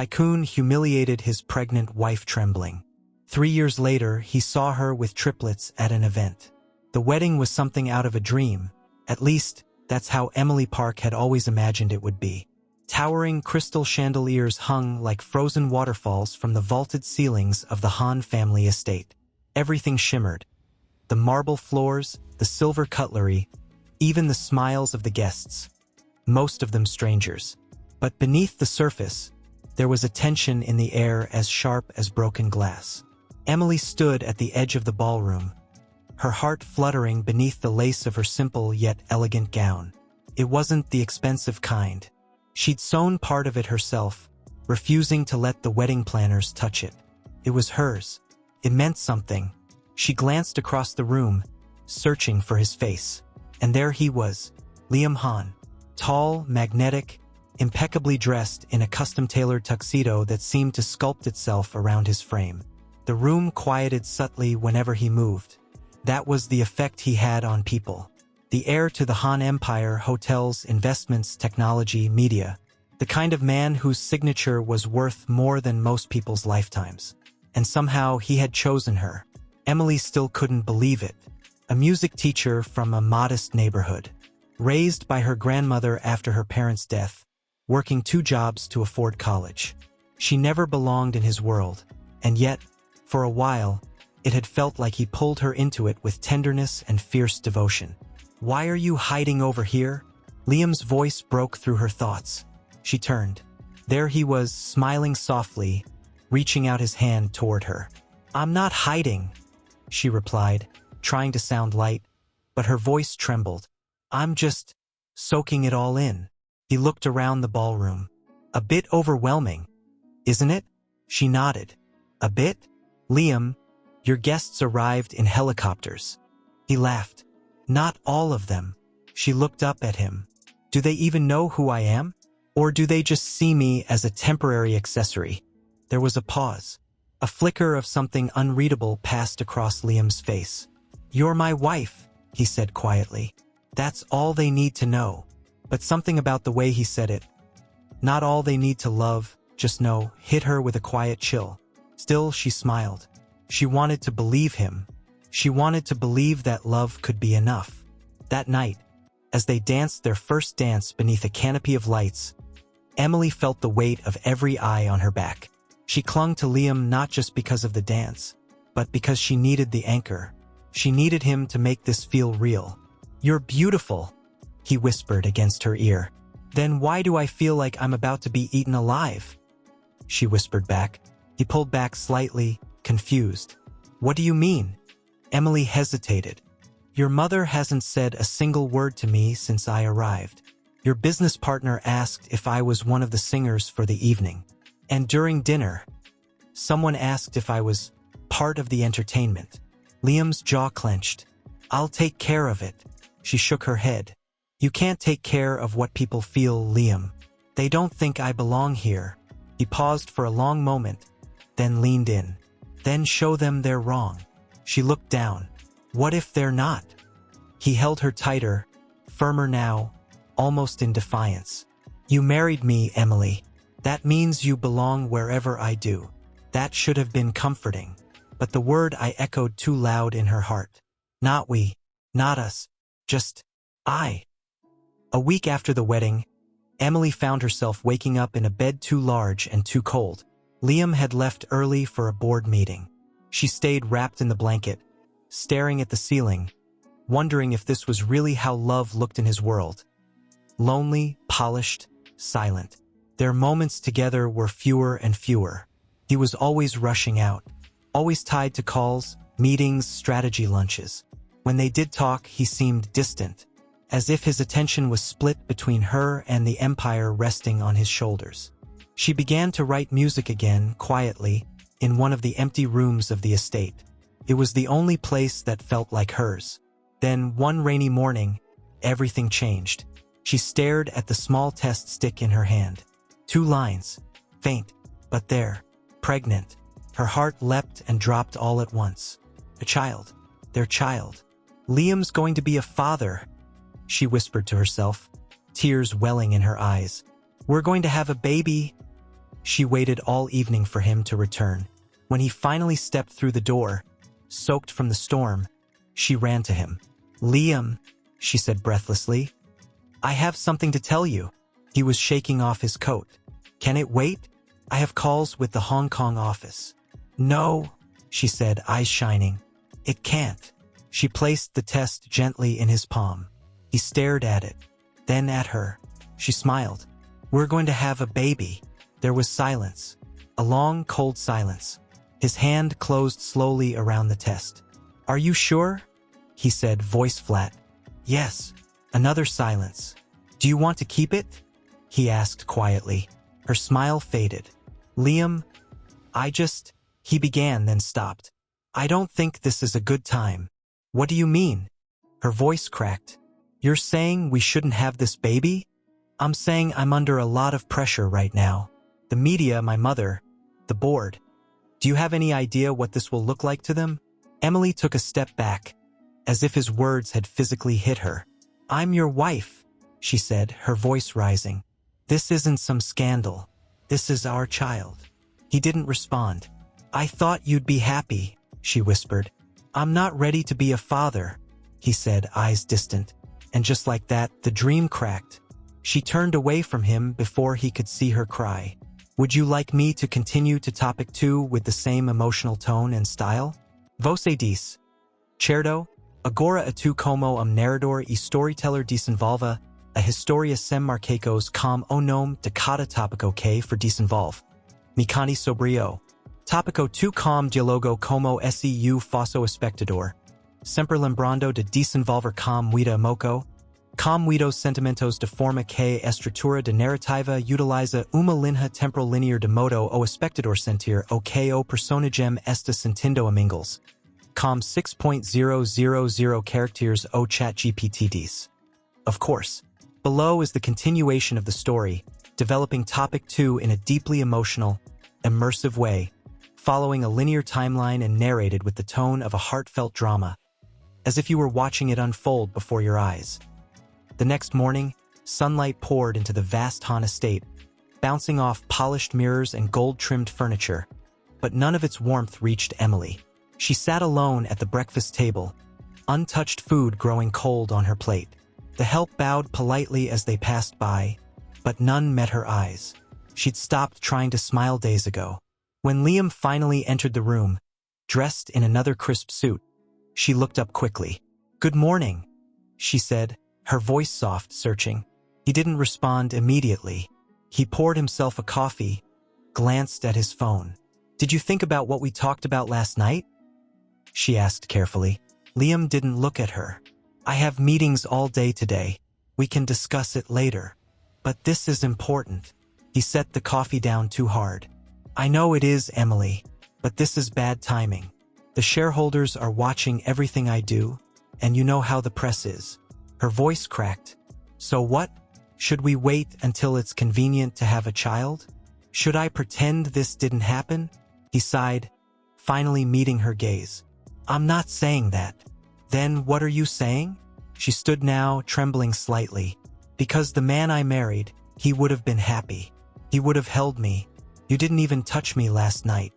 Tycoon humiliated his pregnant wife, Trembling. 3 years later, he saw her with triplets at an event. The wedding was something out of a dream. At least, that's how Emily Park had always imagined it would be. Towering crystal chandeliers hung like frozen waterfalls from the vaulted ceilings of the Han family estate. Everything shimmered. The marble floors, the silver cutlery, even the smiles of the guests. Most of them strangers. But beneath the surface, there was a tension in the air as sharp as broken glass. Emily stood at the edge of the ballroom, her heart fluttering beneath the lace of her simple yet elegant gown. It wasn't the expensive kind. She'd sewn part of it herself, refusing to let the wedding planners touch it. It was hers. It meant something. She glanced across the room, searching for his face. And there he was, Liam Han. Tall, magnetic, impeccably dressed in a custom-tailored tuxedo that seemed to sculpt itself around his frame. The room quieted subtly whenever he moved. That was the effect he had on people. The heir to the Han Empire, hotels, investments, technology, media. The kind of man whose signature was worth more than most people's lifetimes. And somehow he had chosen her. Emily still couldn't believe it. A music teacher from a modest neighborhood. Raised by her grandmother after her parents' death, working 2 jobs to afford college. She never belonged in his world, and yet, for a while, it had felt like he pulled her into it with tenderness and fierce devotion. "Why are you hiding over here?" Liam's voice broke through her thoughts. She turned. There he was, smiling softly, reaching out his hand toward her. "I'm not hiding," she replied, trying to sound light, but her voice trembled. "I'm just soaking it all in." He looked around the ballroom. "A bit overwhelming, isn't it?" She nodded. "A bit? Liam, your guests arrived in helicopters." He laughed. "Not all of them." She looked up at him. "Do they even know who I am? Or do they just see me as a temporary accessory?" There was a pause. A flicker of something unreadable passed across Liam's face. "You're my wife," he said quietly. "That's all they need to know." But something about the way he said it, "not all they need to love, just know," hit her with a quiet chill. Still, she smiled. She wanted to believe him. She wanted to believe that love could be enough. That night, as they danced their first dance beneath a canopy of lights, Emily felt the weight of every eye on her back. She clung to Liam not just because of the dance, but because she needed the anchor. She needed him to make this feel real. "You're beautiful," he whispered against her ear. "Then why do I feel like I'm about to be eaten alive?" She whispered back. He pulled back slightly, confused. "What do you mean?" Emily hesitated. "Your mother hasn't said a single word to me since I arrived. Your business partner asked if I was one of the singers for the evening. And during dinner, someone asked if I was part of the entertainment." Liam's jaw clenched. "I'll take care of it." She shook her head. "You can't take care of what people feel, Liam. They don't think I belong here." He paused for a long moment, then leaned in. "Then show them they're wrong." She looked down. "What if they're not?" He held her tighter, firmer now, almost in defiance. "You married me, Emily. That means you belong wherever I do." That should have been comforting. But the word I echoed too loud in her heart. Not we, not us, just I. A week after the wedding, Emily found herself waking up in a bed too large and too cold. Liam had left early for a board meeting. She stayed wrapped in the blanket, staring at the ceiling, wondering if this was really how love looked in his world. Lonely, polished, silent. Their moments together were fewer and fewer. He was always rushing out, always tied to calls, meetings, strategy lunches. When they did talk, he seemed distant, as if his attention was split between her and the empire resting on his shoulders. She began to write music again, quietly, in one of the empty rooms of the estate. It was the only place that felt like hers. Then, one rainy morning, everything changed. She stared at the small test stick in her hand. 2 lines, faint, but there, pregnant. Her heart leapt and dropped all at once. A child. Their child. "Liam's going to be a father," she whispered to herself, tears welling in her eyes. "We're going to have a baby." She waited all evening for him to return. When he finally stepped through the door, soaked from the storm, she ran to him. "Liam," she said breathlessly, "I have something to tell you." He was shaking off his coat. "Can it wait? I have calls with the Hong Kong office." "No," she said, eyes shining. "It can't." She placed the test gently in his palm. He stared at it, then at her. She smiled. "We're going to have a baby." There was silence, a long, cold silence. His hand closed slowly around the test. "Are you sure?" he said, voice flat. "Yes." Another silence. "Do you want to keep it?" he asked quietly. Her smile faded. "Liam, he began, then stopped. "I don't think this is a good time." "What do you mean?" Her voice cracked. "You're saying we shouldn't have this baby?" "I'm saying I'm under a lot of pressure right now. The media, my mother, the board. Do you have any idea what this will look like to them?" Emily took a step back, as if his words had physically hit her. "I'm your wife," she said, her voice rising. "This isn't some scandal. This is our child." He didn't respond. "I thought you'd be happy," she whispered. "I'm not ready to be a father," he said, eyes distant. And just like that, the dream cracked. She turned away from him before he could see her cry. "Would you like me to continue to topic 2 with the same emotional tone and style? Você diz. Certo? Agora a tu como narrador e storyteller desenvolva a história sem marcos com o nome de cada tópico que for desenvolve. Micani sobrio. Tópico tu com dialogo como seu faço espectador. Sempre lembrando de desenvolver com muita emoco. Com muitos sentimentos de forma que estrutura de narrativa utiliza uma linha temporal linear de modo o espectador sentir o que o personagem está sentindo amigos. Com 6.000 characters o ChatGPT diz. Of course. Below is the continuation of the story, developing topic 2 in a deeply emotional, immersive way, following a linear timeline and narrated with the tone of a heartfelt drama, as if you were watching it unfold before your eyes. The next morning, sunlight poured into the vast Han estate, bouncing off polished mirrors and gold-trimmed furniture, but none of its warmth reached Emily. She sat alone at the breakfast table, untouched food growing cold on her plate. The help bowed politely as they passed by, but none met her eyes. She'd stopped trying to smile days ago. When Liam finally entered the room, dressed in another crisp suit, she looked up quickly. "Good morning," she said, her voice soft, searching. He didn't respond immediately. He poured himself a coffee, glanced at his phone. "Did you think about what we talked about last night?" she asked carefully. Liam didn't look at her. "I have meetings all day today. We can discuss it later. But this is important." He set the coffee down too hard. "I know it is, Emily, but this is bad timing. The shareholders are watching everything I do, and you know how the press is." Her voice cracked. "So what? Should we wait until it's convenient to have a child? Should I pretend this didn't happen?" He sighed, finally meeting her gaze. "I'm not saying that." "Then what are you saying?" She stood now, trembling slightly. "Because the man I married, he would have been happy. He would have held me. You didn't even touch me last night."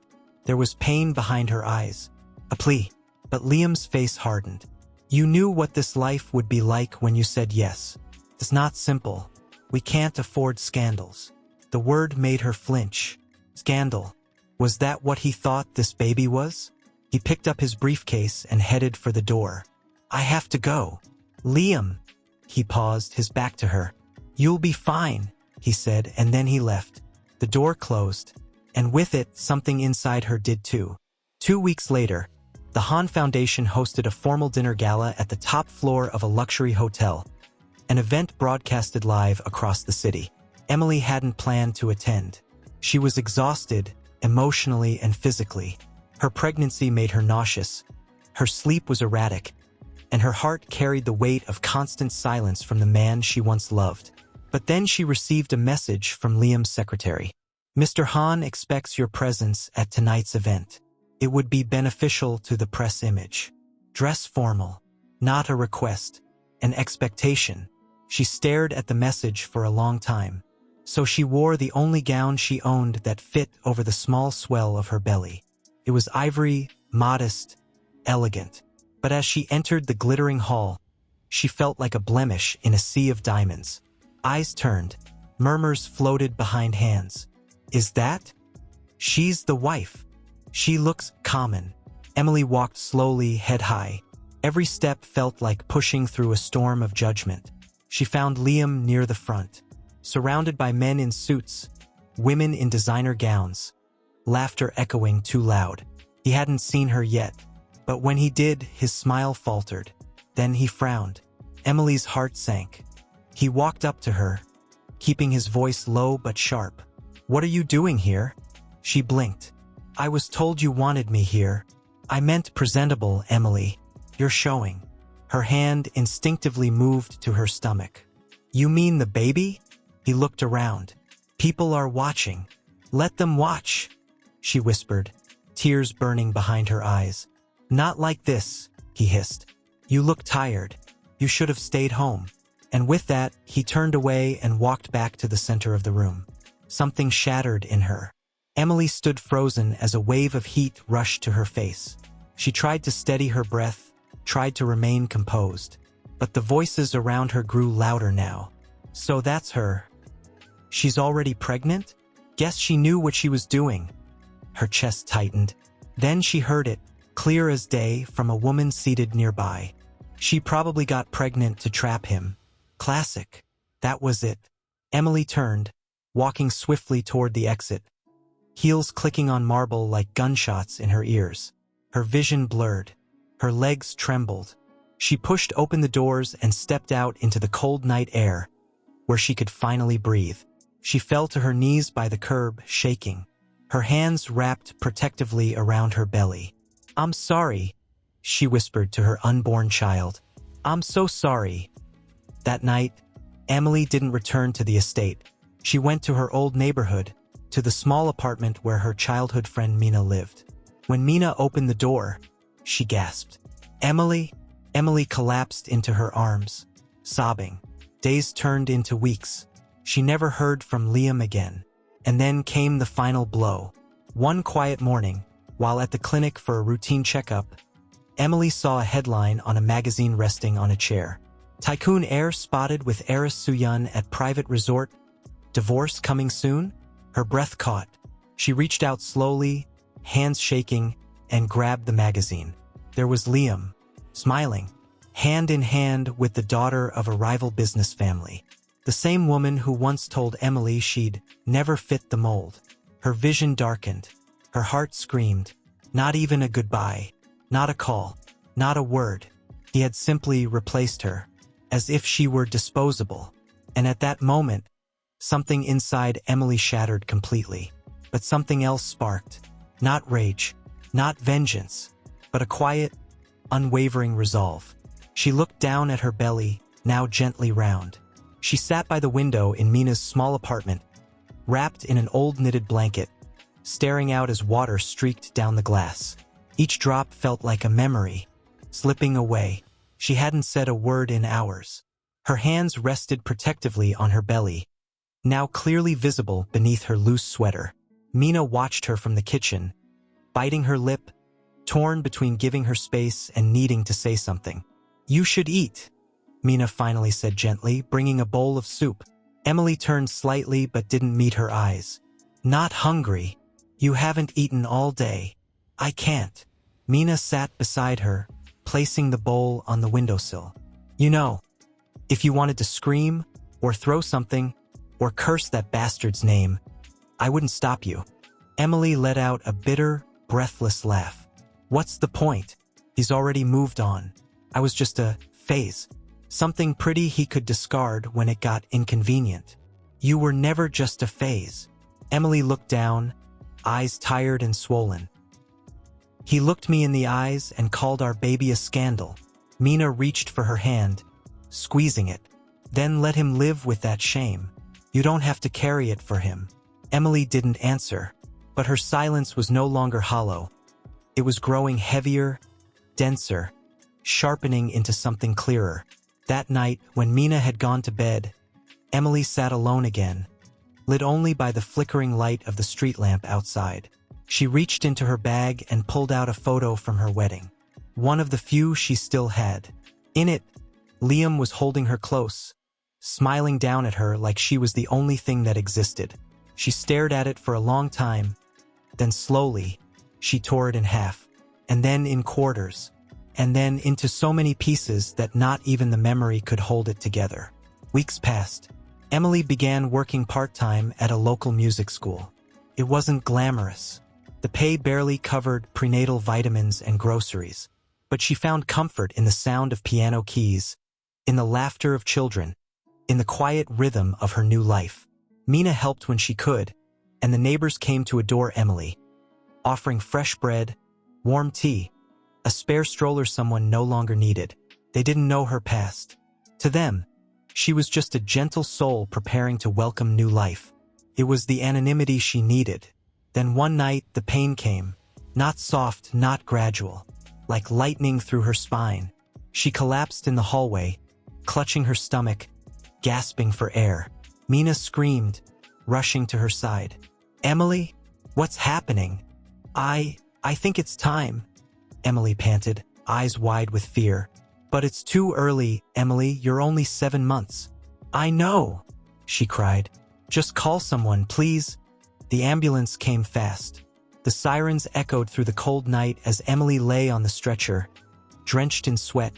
There was pain behind her eyes. A plea. But Liam's face hardened. "You knew what this life would be like when you said yes. It's not simple. We can't afford scandals." The word made her flinch. Scandal. Was that what he thought this baby was? He picked up his briefcase and headed for the door. "I have to go." "Liam." He paused, his back to her. "You'll be fine," he said, and then he left. The door closed, and with it, something inside her did too. 2 weeks later, the Han Foundation hosted a formal dinner gala at the top floor of a luxury hotel, an event broadcasted live across the city. Emily hadn't planned to attend. She was exhausted, emotionally and physically. Her pregnancy made her nauseous, her sleep was erratic, and her heart carried the weight of constant silence from the man she once loved. But then she received a message from Liam's secretary. "Mr. Han expects your presence at tonight's event. It would be beneficial to the press image. Dress formal, not a request, an expectation." She stared at the message for a long time. so she wore the only gown she owned that fit over the small swell of her belly. It was ivory, modest, elegant. But as she entered the glittering hall, she felt like a blemish in a sea of diamonds. Eyes turned. Murmurs floated behind hands. Is that? She's the wife. She looks common. Emily walked slowly, head high. Every step felt like pushing through a storm of judgment. She found Liam near the front, surrounded by men in suits, women in designer gowns, laughter echoing too loud. He hadn't seen her yet, but when he did, his smile faltered. Then he frowned. Emily's heart sank. He walked up to her, keeping his voice low but sharp. "What are you doing here?" She blinked. "I was told you wanted me here." "I meant presentable, Emily. You're showing." Her hand instinctively moved to her stomach. "You mean the baby?" He looked around. "People are watching. Let them watch," she whispered, tears burning behind her eyes. "Not like this," he hissed. "You look tired. You should have stayed home." And with that, he turned away and walked back to the center of the room. Something shattered in her. Emily stood frozen as a wave of heat rushed to her face. She tried to steady her breath, tried to remain composed. But the voices around her grew louder now. "So that's her. She's already pregnant? Guess she knew what she was doing." Her chest tightened. Then she heard it, clear as day, from a woman seated nearby. She probably got pregnant to trap him. Classic. That was it. Emily turned, walking swiftly toward the exit, heels clicking on marble like gunshots in her ears. Her vision blurred. Her legs trembled. She pushed open the doors and stepped out into the cold night air, where she could finally breathe. She fell to her knees by the curb, shaking, her hands wrapped protectively around her belly. "I'm sorry," she whispered to her unborn child. "I'm so sorry." That night, Emily didn't return to the estate. She went to her old neighborhood, to the small apartment where her childhood friend Mina lived. When Mina opened the door, she gasped. "Emily?" Emily collapsed into her arms, sobbing. Days turned into weeks. She never heard from Liam again. And then came the final blow. One quiet morning, while at the clinic for a routine checkup, Emily saw a headline on a magazine resting on a chair. "Tycoon heir spotted with heiress Suyun at private resort. Divorce coming soon?" Her breath caught. She reached out slowly, hands shaking, and grabbed the magazine. There was Liam, smiling, hand in hand with the daughter of a rival business family. The same woman who once told Emily she'd never fit the mold. Her vision darkened. Her heart screamed. Not even a goodbye. Not a call. Not a word. He had simply replaced her, as if she were disposable. And at that moment, something inside Emily shattered completely. But something else sparked. Not rage, not vengeance, but a quiet, unwavering resolve. She looked down at her belly, now gently round. She sat by the window in Mina's small apartment, wrapped in an old knitted blanket, staring out as water streaked down the glass. Each drop felt like a memory, slipping away. She hadn't said a word in hours. Her hands rested protectively on her belly, now clearly visible beneath her loose sweater. Mina watched her from the kitchen, biting her lip, torn between giving her space and needing to say something. "You should eat," Mina finally said gently, bringing a bowl of soup. Emily turned slightly but didn't meet her eyes. "Not hungry. You haven't eaten all day." "I can't." Mina sat beside her, placing the bowl on the windowsill. "You know, if you wanted to scream, or throw something, or curse that bastard's name, I wouldn't stop you." Emily let out a bitter, breathless laugh. "What's the point? He's already moved on. I was just a phase. Something pretty he could discard when it got inconvenient." "You were never just a phase." Emily looked down, eyes tired and swollen. "He looked me in the eyes and called our baby a scandal." Mina reached for her hand, squeezing it. "Then let him live with that shame. You don't have to carry it for him." Emily didn't answer, but her silence was no longer hollow. It was growing heavier, denser, sharpening into something clearer. That night, when Mina had gone to bed, Emily sat alone again, lit only by the flickering light of the street lamp outside. She reached into her bag and pulled out a photo from her wedding. One of the few she still had. In it, Liam was holding her close, smiling down at her like she was the only thing that existed. She stared at it for a long time, then slowly, she tore it in half, and then in quarters, and then into so many pieces that not even the memory could hold it together. Weeks passed. Emily began working part-time at a local music school. It wasn't glamorous. The pay barely covered prenatal vitamins and groceries, but she found comfort in the sound of piano keys, in the laughter of children, in the quiet rhythm of her new life. Mina helped when she could, and the neighbors came to adore Emily, offering fresh bread, warm tea, a spare stroller someone no longer needed. They didn't know her past. To them, she was just a gentle soul preparing to welcome new life. It was the anonymity she needed. Then one night, the pain came. Not soft, not gradual. Like lightning through her spine. She collapsed in the hallway, clutching her stomach, gasping for air. Mina screamed, rushing to her side. "Emily? What's happening?" I think it's time," Emily panted, eyes wide with fear. "But it's too early, Emily, you're only 7 months." "I know," she cried. "Just call someone, please." The ambulance came fast. The sirens echoed through the cold night as Emily lay on the stretcher, drenched in sweat,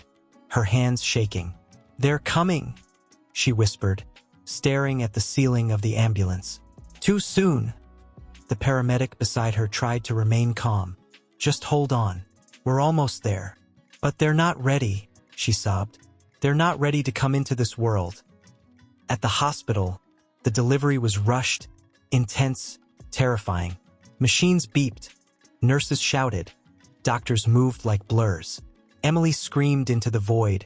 her hands shaking. "They're coming," she whispered, staring at the ceiling of the ambulance. "Too soon." The paramedic beside her tried to remain calm. "Just hold on. We're almost there." "But they're not ready," she sobbed. "They're not ready to come into this world." At the hospital, the delivery was rushed, intense, terrifying. Machines beeped. Nurses shouted. Doctors moved like blurs. Emily screamed into the void,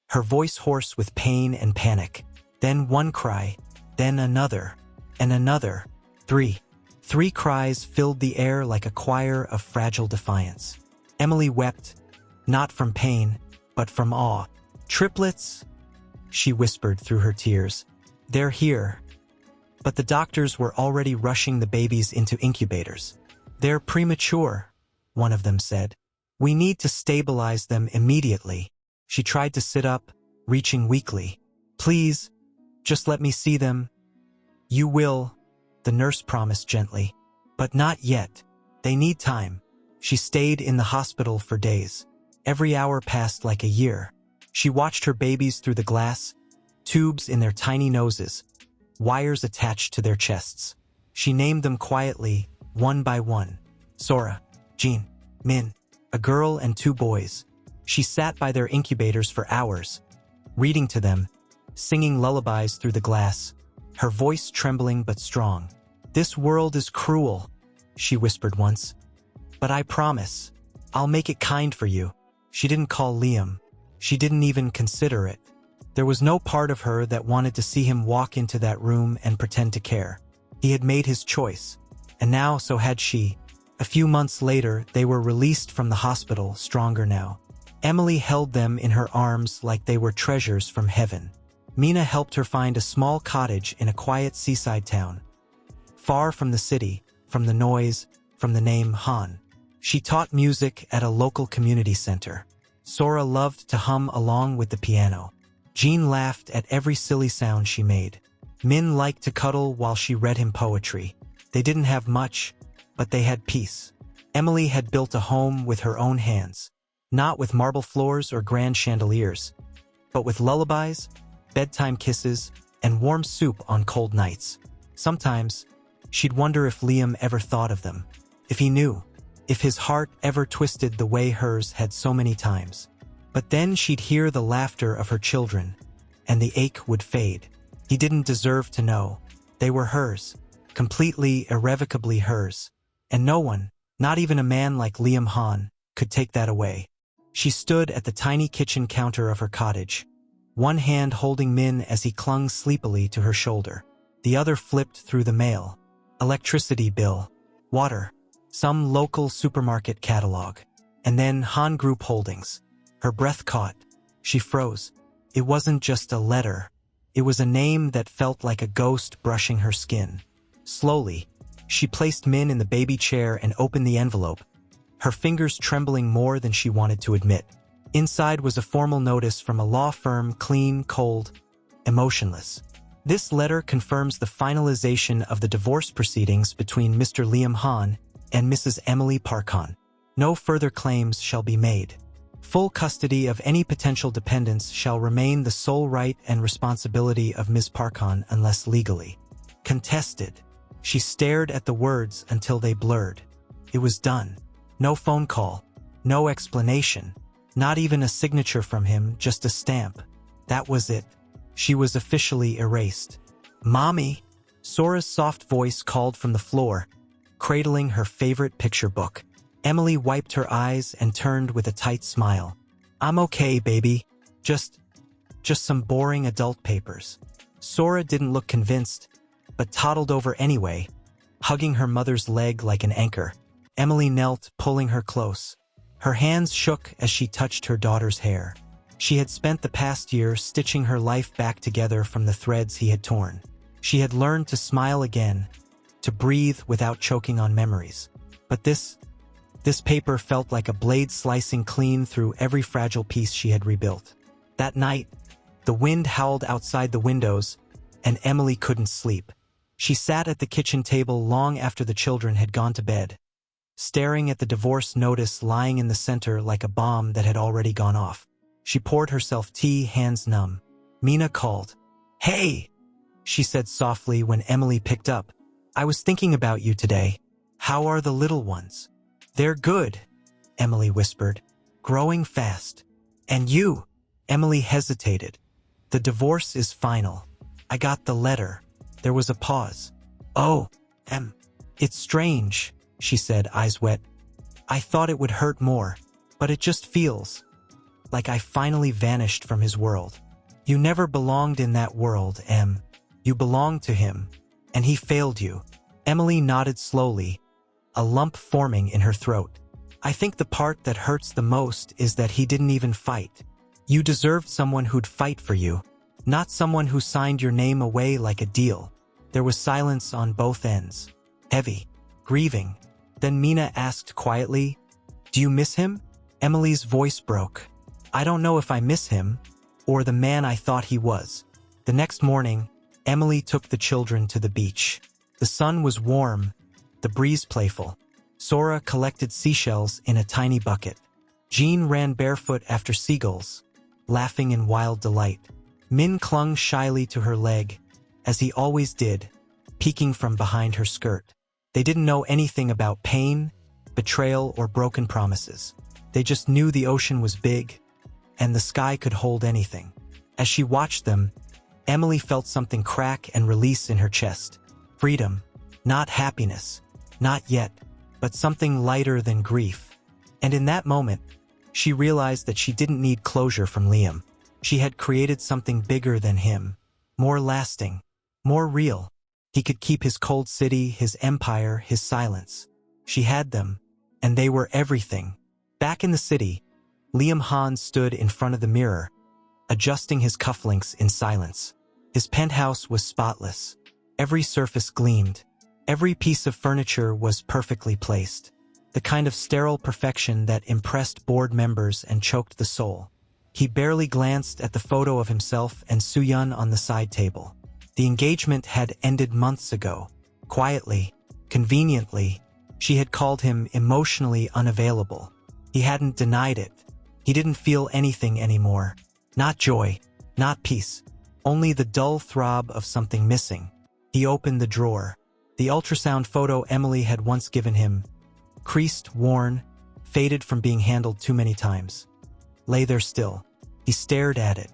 her voice hoarse with pain and panic. Then one cry, then another, and another. Three cries filled the air like a choir of fragile defiance. Emily wept, not from pain, but from awe. "Triplets?" she whispered through her tears. "They're here." But the doctors were already rushing the babies into incubators. "They're premature," one of them said. "We need to stabilize them immediately." She tried to sit up, reaching weakly. "Please, just let me see them." "You will," the nurse promised gently. "But not yet. They need time." She stayed in the hospital for days. Every hour passed like a year. She watched her babies through the glass, tubes in their tiny noses, wires attached to their chests. She named them quietly, one by one. Sora, Jean, Min, a girl and 2 boys. She sat by their incubators for hours, reading to them, singing lullabies through the glass, her voice trembling but strong. "This world is cruel," she whispered once. "But I promise, I'll make it kind for you." She didn't call Liam. She didn't even consider it. There was no part of her that wanted to see him walk into that room and pretend to care. He had made his choice, and now so had she. A few months later, they were released from the hospital, stronger now. Emily held them in her arms like they were treasures from heaven. Mina helped her find a small cottage in a quiet seaside town, far from the city, from the noise, from the name Han. She taught music at a local community center. Sora loved to hum along with the piano. Jean laughed at every silly sound she made. Min liked to cuddle while she read him poetry. They didn't have much, but they had peace. Emily had built a home with her own hands, not with marble floors or grand chandeliers, but with lullabies, bedtime kisses, and warm soup on cold nights. Sometimes, she'd wonder if Liam ever thought of them, if he knew, if his heart ever twisted the way hers had so many times. But then she'd hear the laughter of her children, and the ache would fade. He didn't deserve to know. They were hers, completely, irrevocably hers. And no one, not even a man like Liam Han, could take that away. She stood at the tiny kitchen counter of her cottage, one hand holding Min as he clung sleepily to her shoulder. The other flipped through the mail. Electricity bill, water, some local supermarket catalog, and then Han Group Holdings. Her breath caught. She froze. It wasn't just a letter. It was a name that felt like a ghost brushing her skin. Slowly, she placed Min in the baby chair and opened the envelope, her fingers trembling more than she wanted to admit. Inside was a formal notice from a law firm, clean, cold, emotionless. This letter confirms the finalization of the divorce proceedings between Mr. Liam Han and Mrs. Emily Parkhan. No further claims shall be made. Full custody of any potential dependents shall remain the sole right and responsibility of Ms. Parkhan unless legally contested. She stared at the words until they blurred. It was done. No phone call, no explanation, not even a signature from him, just a stamp. That was it. She was officially erased. "Mommy!" Sora's soft voice called from the floor, cradling her favorite picture book. Emily wiped her eyes and turned with a tight smile. "I'm okay, baby. Just some boring adult papers." Sora didn't look convinced, but toddled over anyway, hugging her mother's leg like an anchor. Emily knelt, pulling her close. Her hands shook as she touched her daughter's hair. She had spent the past year stitching her life back together from the threads he had torn. She had learned to smile again, to breathe without choking on memories. But this paper felt like a blade slicing clean through every fragile piece she had rebuilt. That night, the wind howled outside the windows, and Emily couldn't sleep. She sat at the kitchen table long after the children had gone to bed, staring at the divorce notice lying in the center like a bomb that had already gone off. She poured herself tea, hands numb. Mina called. "Hey!" she said softly when Emily picked up. "I was thinking about you today. How are the little ones?" "They're good," Emily whispered, "growing fast." "And you?" Emily hesitated. "The divorce is final. I got the letter." There was a pause. "Oh, it's strange," she said, eyes wet. "I thought it would hurt more, but it just feels like I finally vanished from his world." "You never belonged in that world, Em. You belonged to him, and he failed you." Emily nodded slowly, a lump forming in her throat. "I think the part that hurts the most is that he didn't even fight. You deserved someone who'd fight for you, not someone who signed your name away like a deal." There was silence on both ends. Heavy. Grieving. Then Mina asked quietly, "Do you miss him?" Emily's voice broke. "I don't know if I miss him, or the man I thought he was." The next morning, Emily took the children to the beach. The sun was warm, the breeze playful. Sora collected seashells in a tiny bucket. Jean ran barefoot after seagulls, laughing in wild delight. Min clung shyly to her leg, as he always did, peeking from behind her skirt. They didn't know anything about pain, betrayal, or broken promises. They just knew the ocean was big, and the sky could hold anything. As she watched them, Emily felt something crack and release in her chest. Freedom. Not happiness. Not yet. But something lighter than grief. And in that moment, she realized that she didn't need closure from Liam. She had created something bigger than him. More lasting. More real. He could keep his cold city, his empire, his silence. She had them, and they were everything. Back in the city, Liam Han stood in front of the mirror, adjusting his cufflinks in silence. His penthouse was spotless. Every surface gleamed. Every piece of furniture was perfectly placed. The kind of sterile perfection that impressed board members and choked the soul. He barely glanced at the photo of himself and Soo-Yun on the side table. The engagement had ended months ago. Quietly, conveniently, she had called him emotionally unavailable. He hadn't denied it. He didn't feel anything anymore. Not joy, not peace. Only the dull throb of something missing. He opened the drawer. The ultrasound photo Emily had once given him, creased, worn, faded from being handled too many times, lay there still. He stared at it.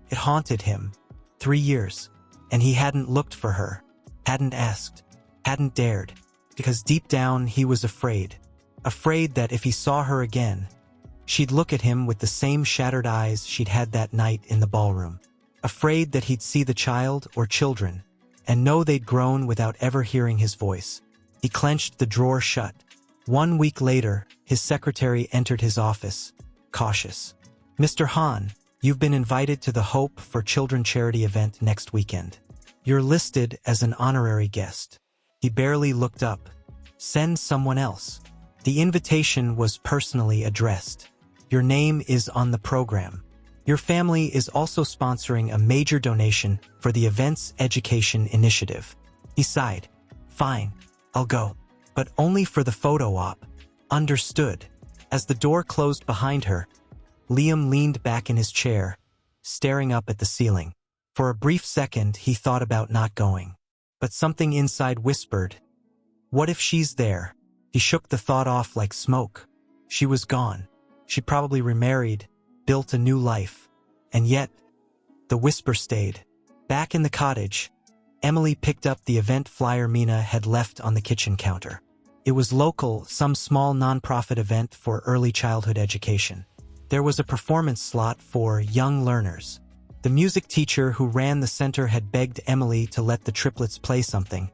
It haunted him. 3 years. And he hadn't looked for her, hadn't asked, hadn't dared, because deep down he was afraid. Afraid that if he saw her again, she'd look at him with the same shattered eyes she'd had that night in the ballroom. Afraid that he'd see the child or children, and know they'd grown without ever hearing his voice. He clenched the drawer shut. 1 week later, his secretary entered his office, cautious. "Mr. Han, You've been invited to the Hope for Children charity event next weekend. You're listed as an honorary guest. He barely looked up. Send someone else. The invitation was personally addressed. Your name is on the program. Your family is also sponsoring a major donation for the event's education initiative. He sighed. Fine, I'll go. But only for the photo op. Understood. As the door closed behind her, Liam leaned back in his chair, staring up at the ceiling. For a brief second, he thought about not going. But something inside whispered, what if she's there? He shook the thought off like smoke. She was gone. She probably remarried, built a new life. And yet, the whisper stayed. Back in the cottage, Emily picked up the event flyer Mina had left on the kitchen counter. It was local, some small nonprofit event for early childhood education. There was a performance slot for young learners. The music teacher who ran the center had begged Emily to let the triplets play something,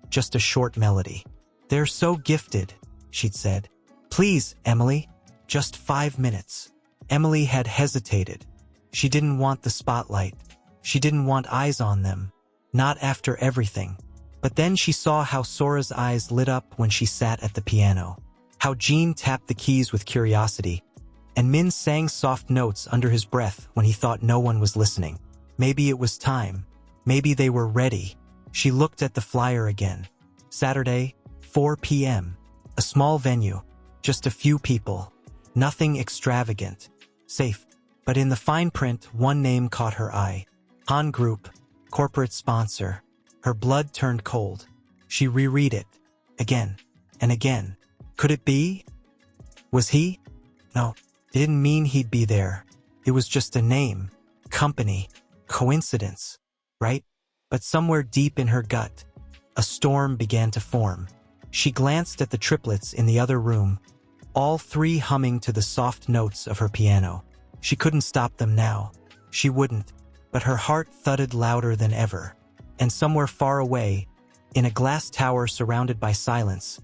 just a short melody. They're so gifted, she'd said. Please, Emily, just 5 minutes. Emily had hesitated. She didn't want the spotlight. She didn't want eyes on them. Not after everything. But then she saw how Sora's eyes lit up when she sat at the piano. How Jean tapped the keys with curiosity. And Min sang soft notes under his breath when he thought no one was listening. Maybe it was time. Maybe they were ready. She looked at the flyer again. Saturday, 4 p.m. A small venue. Just a few people. Nothing extravagant. Safe. But in the fine print, one name caught her eye. Han Group, corporate sponsor. Her blood turned cold. She reread it. Again. And again. Could it be? Was he? No. It didn't mean he'd be there. It was just a name, company, coincidence, right? But somewhere deep in her gut, a storm began to form. She glanced at the triplets in the other room, all three humming to the soft notes of her piano. She couldn't stop them now. She wouldn't, but her heart thudded louder than ever. And somewhere far away, in a glass tower surrounded by silence,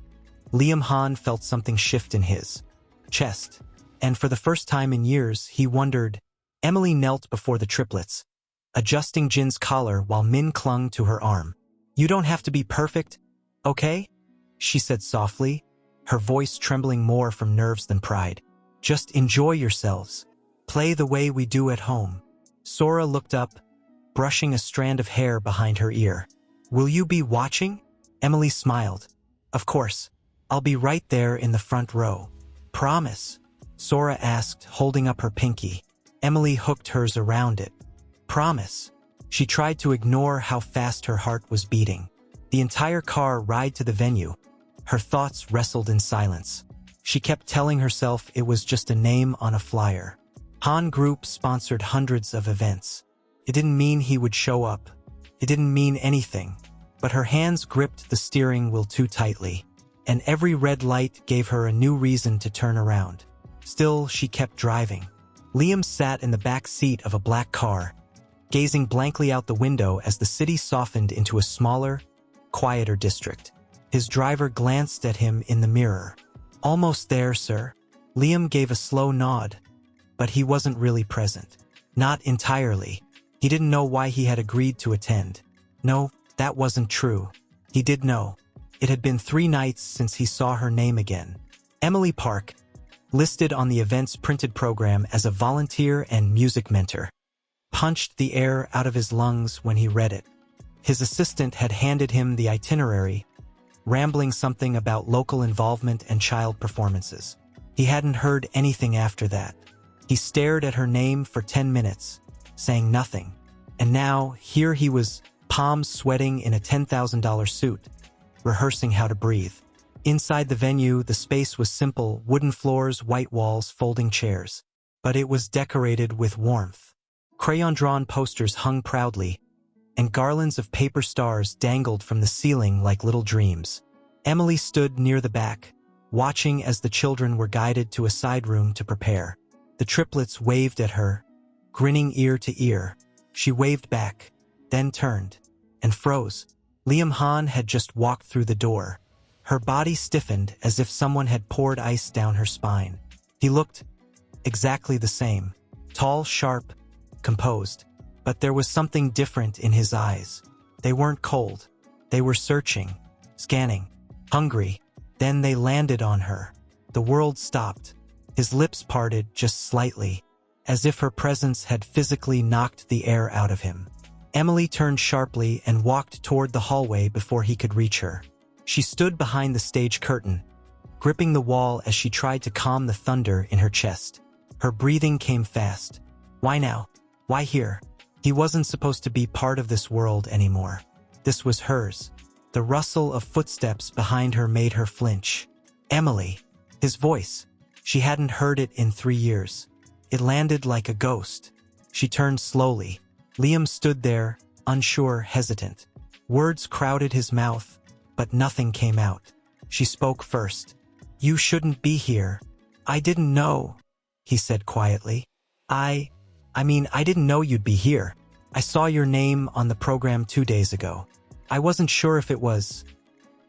Liam Han felt something shift in his chest. And for the first time in years, he wondered. Emily knelt before the triplets, adjusting Jin's collar while Min clung to her arm. You don't have to be perfect, okay? She said softly, her voice trembling more from nerves than pride. Just enjoy yourselves. Play the way we do at home. Sora looked up, brushing a strand of hair behind her ear. Will you be watching? Emily smiled. Of course. I'll be right there in the front row. Promise? Sora asked, holding up her pinky. Emily hooked hers around it. Promise. She tried to ignore how fast her heart was beating. The entire car ride to the venue. Her thoughts wrestled in silence. She kept telling herself it was just a name on a flyer. Han Group sponsored hundreds of events. It didn't mean he would show up. It didn't mean anything. But her hands gripped the steering wheel too tightly, and every red light gave her a new reason to turn around. Still, she kept driving. Liam sat in the back seat of a black car, gazing blankly out the window as the city softened into a smaller, quieter district. His driver glanced at him in the mirror. Almost there, sir. Liam gave a slow nod, but he wasn't really present. Not entirely. He didn't know why he had agreed to attend. No, that wasn't true. He did know. It had been 3 nights since he saw her name again. Emily Park, listed on the event's printed program as a volunteer and music mentor, punched the air out of his lungs when he read it. His assistant had handed him the itinerary, rambling something about local involvement and child performances. He hadn't heard anything after that. He stared at her name for 10 minutes, saying nothing. And now, here he was, palms sweating in a $10,000 suit, rehearsing how to breathe. Inside the venue, the space was simple, wooden floors, white walls, folding chairs. But it was decorated with warmth. Crayon-drawn posters hung proudly, and garlands of paper stars dangled from the ceiling like little dreams. Emily stood near the back, watching as the children were guided to a side room to prepare. The triplets waved at her, grinning ear to ear. She waved back, then turned, and froze. Liam Han had just walked through the door. Her body stiffened as if someone had poured ice down her spine. He looked exactly the same. Tall, sharp, composed. But there was something different in his eyes. They weren't cold. They were searching, scanning, hungry. Then they landed on her. The world stopped. His lips parted just slightly, as if her presence had physically knocked the air out of him. Emily turned sharply and walked toward the hallway before he could reach her. She stood behind the stage curtain, gripping the wall as she tried to calm the thunder in her chest. Her breathing came fast. Why now? Why here? He wasn't supposed to be part of this world anymore. This was hers. The rustle of footsteps behind her made her flinch. Emily. His voice. She hadn't heard it in 3 years. It landed like a ghost. She turned slowly. Liam stood there, unsure, hesitant. Words crowded his mouth, but nothing came out. She spoke first. You shouldn't be here. I didn't know, he said quietly. I didn't know you'd be here. I saw your name on the program 2 days ago. I wasn't sure if it was.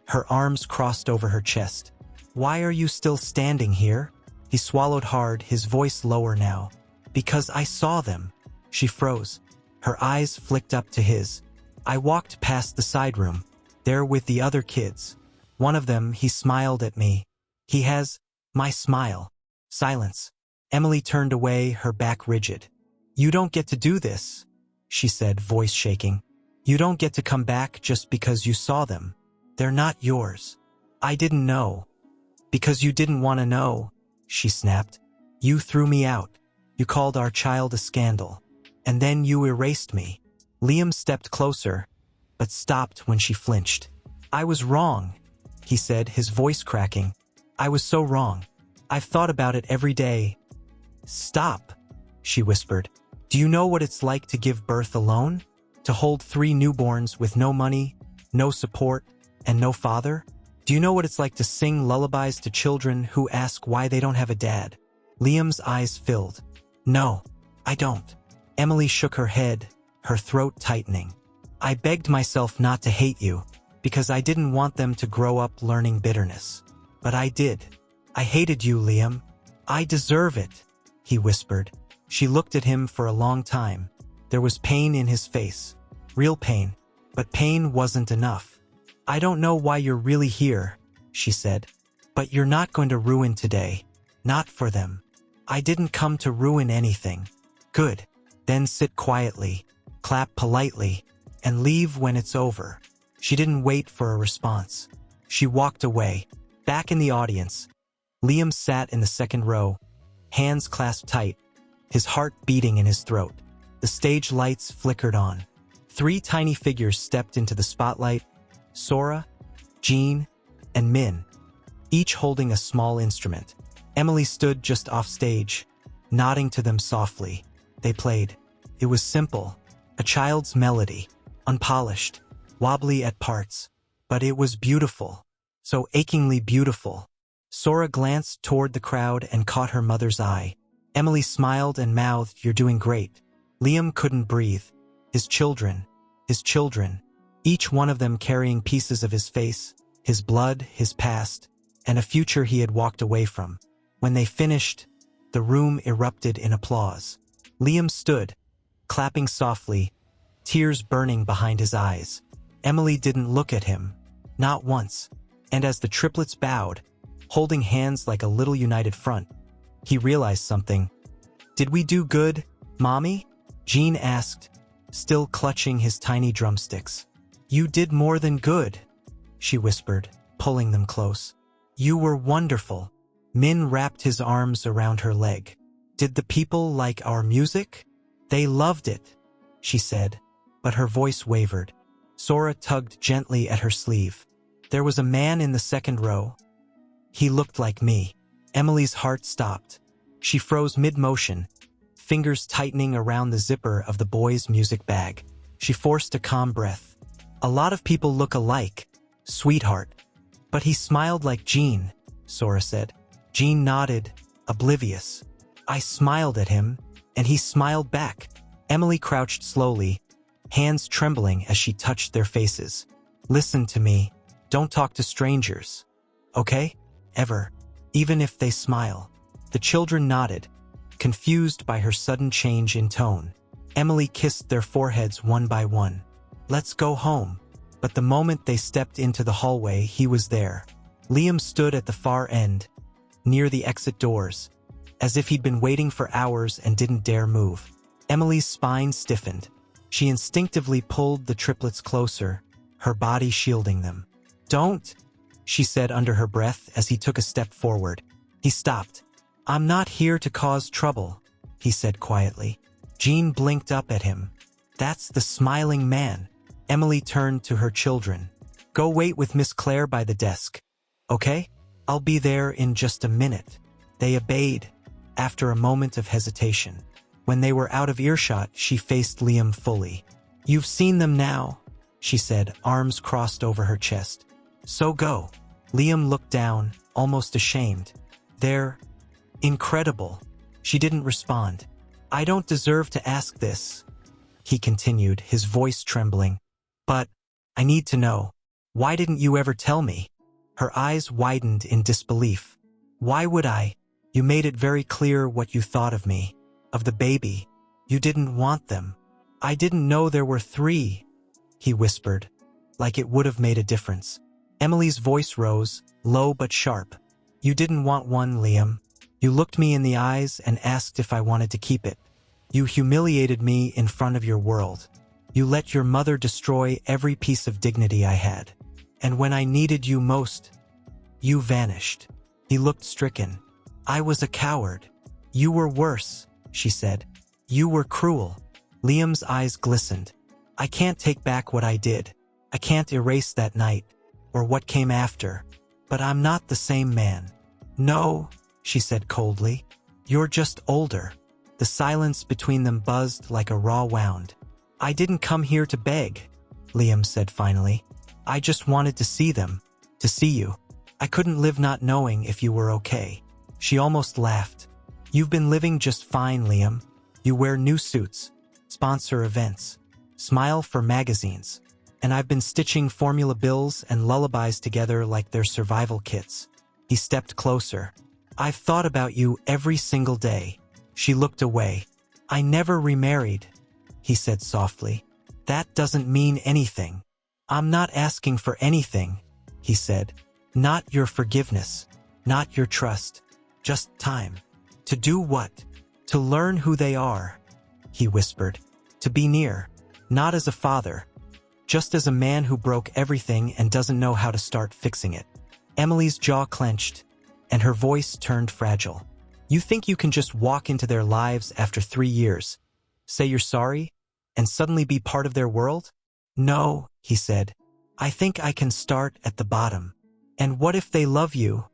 Her arms crossed over her chest. Why are you still standing here? He swallowed hard, his voice lower now. Because I saw them. She froze. Her eyes flicked up to his. I walked past the side room. There with the other kids. One of them, he smiled at me. He has my smile. Silence. Emily turned away, her back rigid. You don't get to do this, she said, voice shaking. You don't get to come back just because you saw them. They're not yours. I didn't know. Because you didn't want to know, she snapped. You threw me out. You called our child a scandal. And then you erased me. Liam stepped closer, but stopped when she flinched. I was wrong, he said, his voice cracking. I was so wrong. I've thought about it every day. Stop, she whispered. Do you know what it's like to give birth alone? To hold 3 newborns with no money, no support, and no father? Do you know what it's like to sing lullabies to children who ask why they don't have a dad? Liam's eyes filled. No, I don't. Emily shook her head, her throat tightening. I begged myself not to hate you, because I didn't want them to grow up learning bitterness. But I did. I hated you, Liam. I deserve it, he whispered. She looked at him for a long time. There was pain in his face. Real pain. But pain wasn't enough. I don't know why you're really here, she said. But you're not going to ruin today. Not for them. I didn't come to ruin anything. Good. Then sit quietly, clap politely, and leave when it's over. She didn't wait for a response. She walked away. Back in the audience, Liam sat in the second row, hands clasped tight, his heart beating in his throat. The stage lights flickered on. 3 tiny figures stepped into the spotlight: Sora, Jean, and Min, each holding a small instrument. Emily stood just off stage, nodding to them softly. They played. It was simple, a child's melody, unpolished, wobbly at parts. But it was beautiful, so achingly beautiful. Sora glanced toward the crowd and caught her mother's eye. Emily smiled and mouthed, "You're doing great." Liam couldn't breathe. His children, each one of them carrying pieces of his face, his blood, his past, and a future he had walked away from. When they finished, the room erupted in applause. Liam stood, clapping softly, tears burning behind his eyes. Emily didn't look at him, not once, and as the triplets bowed, holding hands like a little united front, he realized something. "Did we do good, Mommy?" Jean asked, still clutching his tiny drumsticks. "You did more than good," she whispered, pulling them close. "You were wonderful." Min wrapped his arms around her leg. "Did the people like our music?" "They loved it," she said, but her voice wavered. Sora tugged gently at her sleeve. "There was a man in the second row. He looked like me." Emily's heart stopped. She froze mid-motion, fingers tightening around the zipper of the boy's music bag. She forced a calm breath. "A lot of people look alike, sweetheart." "But he smiled like Jean," Sora said. Jean nodded, oblivious. "I smiled at him, and he smiled back." Emily crouched slowly, hands trembling as she touched their faces. "Listen to me. Don't talk to strangers. Okay? Ever. Even if they smile." The children nodded, confused by her sudden change in tone. Emily kissed their foreheads one by one. "Let's go home." But the moment they stepped into the hallway, he was there. Liam stood at the far end, near the exit doors, as if he'd been waiting for hours and didn't dare move. Emily's spine stiffened. She instinctively pulled the triplets closer, her body shielding them. "Don't," she said under her breath as he took a step forward. He stopped. "I'm not here to cause trouble," he said quietly. Jean blinked up at him. "That's the smiling man." Emily turned to her children. "Go wait with Miss Claire by the desk. Okay? I'll be there in just a minute." They obeyed, after a moment of hesitation. When they were out of earshot, she faced Liam fully. "You've seen them now," she said, arms crossed over her chest. "So go." Liam looked down, almost ashamed. "They're incredible." She didn't respond. "I don't deserve to ask this," he continued, his voice trembling. "But I need to know. Why didn't you ever tell me?" Her eyes widened in disbelief. "Why would I? You made it very clear what you thought of me. Of the baby. You didn't want them." "I didn't know there were 3, he whispered, like it would have made a difference. Emily's voice rose, low but sharp. "You didn't want one, Liam. You looked me in the eyes and asked if I wanted to keep it. You humiliated me in front of your world. You let your mother destroy every piece of dignity I had. And when I needed you most, you vanished." He looked stricken. "I was a coward." "You were worse," she said. "You were cruel." Liam's eyes glistened. "I can't take back what I did. I can't erase that night, or what came after. But I'm not the same man." "No," she said coldly. "You're just older." The silence between them buzzed like a raw wound. "I didn't come here to beg," Liam said finally. "I just wanted to see them, to see you. I couldn't live not knowing if you were okay." She almost laughed. "You've been living just fine, Liam. You wear new suits, sponsor events, smile for magazines. And I've been stitching formula bills and lullabies together like they're survival kits." He stepped closer. "I've thought about you every single day." She looked away. "I never remarried," he said softly. "That doesn't mean anything." "I'm not asking for anything," he said. "Not your forgiveness, not your trust, just time." "To do what?" "To learn who they are," he whispered. "To be near, not as a father, just as a man who broke everything and doesn't know how to start fixing it." Emily's jaw clenched, and her voice turned fragile. "You think you can just walk into their lives after 3 years, say you're sorry, and suddenly be part of their world?" "No," he said. "I think I can start at the bottom." "And what if they love you?"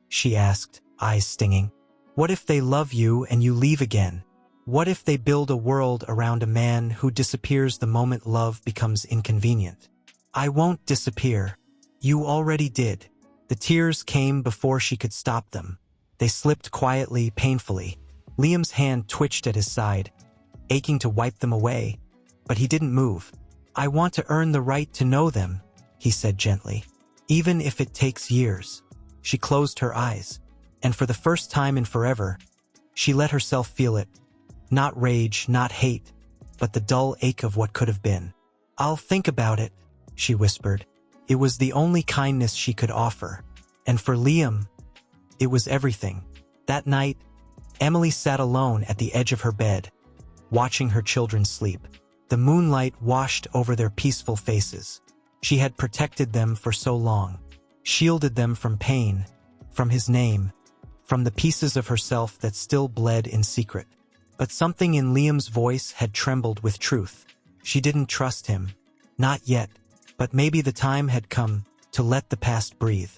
she asked, eyes stinging. "What if they love you and you leave again? What if they build a world around a man who disappears the moment love becomes inconvenient?" "I won't disappear. You already did." The tears came before she could stop them. They slipped quietly, painfully. Liam's hand twitched at his side, aching to wipe them away, but he didn't move. "I want to earn the right to know them," he said gently, "even if it takes years." She closed her eyes, and for the first time in forever, she let herself feel it. Not rage, not hate, but the dull ache of what could have been. "I'll think about it," she whispered. It was the only kindness she could offer. And for Liam, it was everything. That night, Emily sat alone at the edge of her bed, watching her children sleep. The moonlight washed over their peaceful faces. She had protected them for so long, shielded them from pain, from his name, from the pieces of herself that still bled in secret. But something in Liam's voice had trembled with truth. She didn't trust him. Not yet. But maybe the time had come to let the past breathe,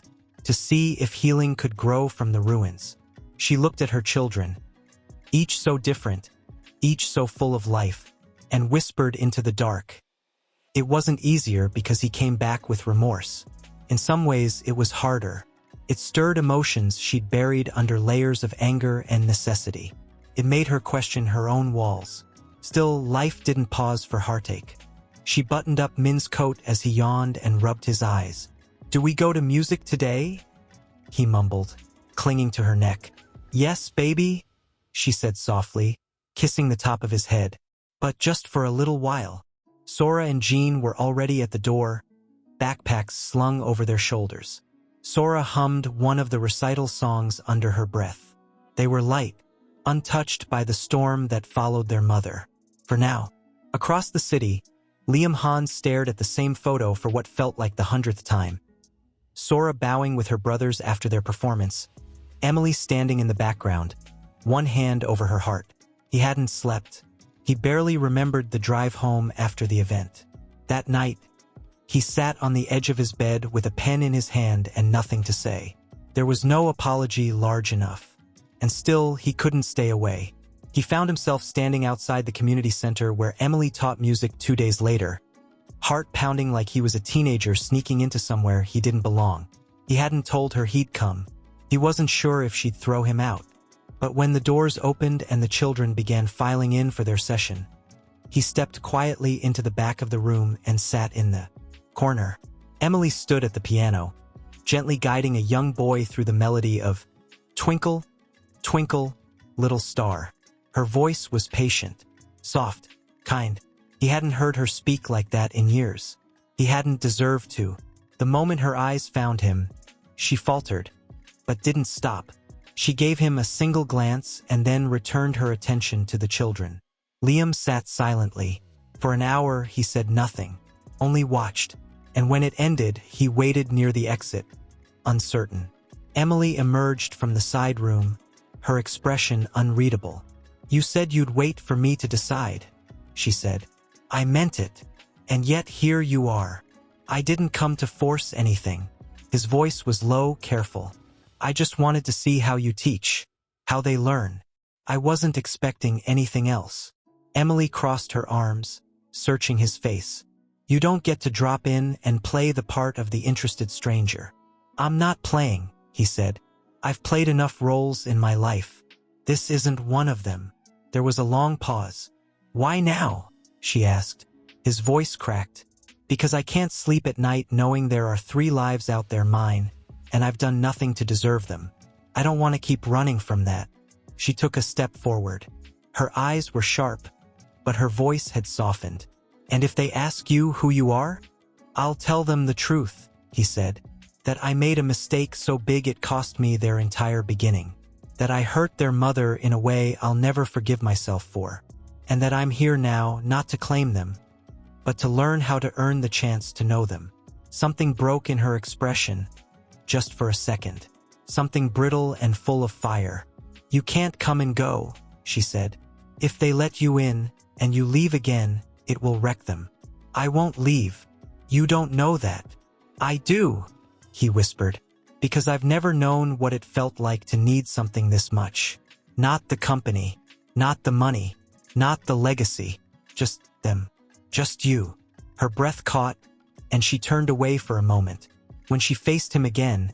to see if healing could grow from the ruins. She looked at her children, each so different, each so full of life, and whispered into the dark. It wasn't easier because he came back with remorse. In some ways, it was harder. It stirred emotions she'd buried under layers of anger and necessity. It made her question her own walls. Still, life didn't pause for heartache. She buttoned up Min's coat as he yawned and rubbed his eyes. "Do we go to music today?" he mumbled, clinging to her neck. "Yes, baby," she said softly, kissing the top of his head. But just for a little while. Sora and Jean were already at the door, backpacks slung over their shoulders. Sora hummed one of the recital songs under her breath. They were light, untouched by the storm that followed their mother. For now. Across the city, Liam Hans stared at the same photo for what felt like the 100th time. Sora bowing with her brothers after their performance. Emily standing in the background, one hand over her heart. He hadn't slept. He barely remembered the drive home after the event. That night, he sat on the edge of his bed with a pen in his hand and nothing to say. There was no apology large enough. And still, he couldn't stay away. He found himself standing outside the community center where Emily taught music 2 days later, heart pounding like he was a teenager sneaking into somewhere he didn't belong. He hadn't told her he'd come. He wasn't sure if she'd throw him out. But when the doors opened and the children began filing in for their session, he stepped quietly into the back of the room and sat in the corner. Emily stood at the piano, gently guiding a young boy through the melody of Twinkle, Twinkle, Little Star. Her voice was patient, soft, kind. He hadn't heard her speak like that in years. He hadn't deserved to. The moment her eyes found him, she faltered, but didn't stop. She gave him a single glance and then returned her attention to the children. Liam sat silently. For an hour, he said nothing, only watched. And when it ended, he waited near the exit, uncertain. Emily emerged from the side room, her expression unreadable. "You said you'd wait for me to decide," she said. "I meant it. And yet here you are. I didn't come to force anything." His voice was low, careful. "I just wanted to see how you teach, how they learn. I wasn't expecting anything else." Emily crossed her arms, searching his face. "You don't get to drop in and play the part of the interested stranger." "I'm not playing," he said. "I've played enough roles in my life. This isn't one of them." There was a long pause. "Why now?" she asked. His voice cracked. "Because I can't sleep at night knowing there are 3 lives out there mine, and I've done nothing to deserve them. I don't want to keep running from that." She took a step forward. Her eyes were sharp, but her voice had softened. "And if they ask you who you are, I'll tell them the truth," he said. "That I made a mistake so big it cost me their entire beginning. That I hurt their mother in a way I'll never forgive myself for. And that I'm here now not to claim them, but to learn how to earn the chance to know them." Something broke in her expression, just for a second. Something brittle and full of fire. "You can't come and go," she said. "If they let you in, and you leave again, it will wreck them. I won't leave. You don't know that." "I do," he whispered, "because I've never known what it felt like to need something this much. Not the company, not the money, not the legacy, just them. Just you." Her breath caught, and she turned away for a moment. When she faced him again,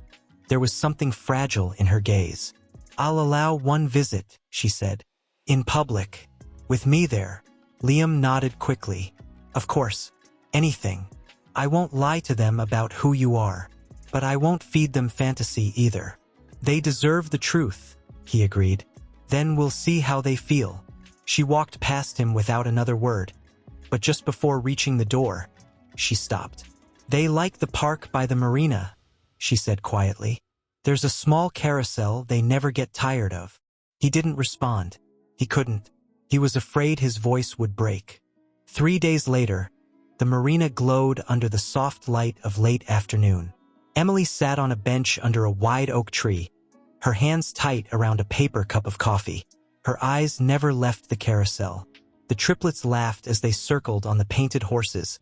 there was something fragile in her gaze. "I'll allow one visit," she said. "In public. With me there." Liam nodded quickly. "Of course. Anything. I won't lie to them about who you are. But I won't feed them fantasy either. They deserve the truth," he agreed. "Then we'll see how they feel." She walked past him without another word. But just before reaching the door, she stopped. "They like the park by the marina," she said quietly. "There's a small carousel they never get tired of." He didn't respond. He couldn't. He was afraid his voice would break. 3 days later, the marina glowed under the soft light of late afternoon. Emily sat on a bench under a wide oak tree, her hands tight around a paper cup of coffee. Her eyes never left the carousel. The triplets laughed as they circled on the painted horses,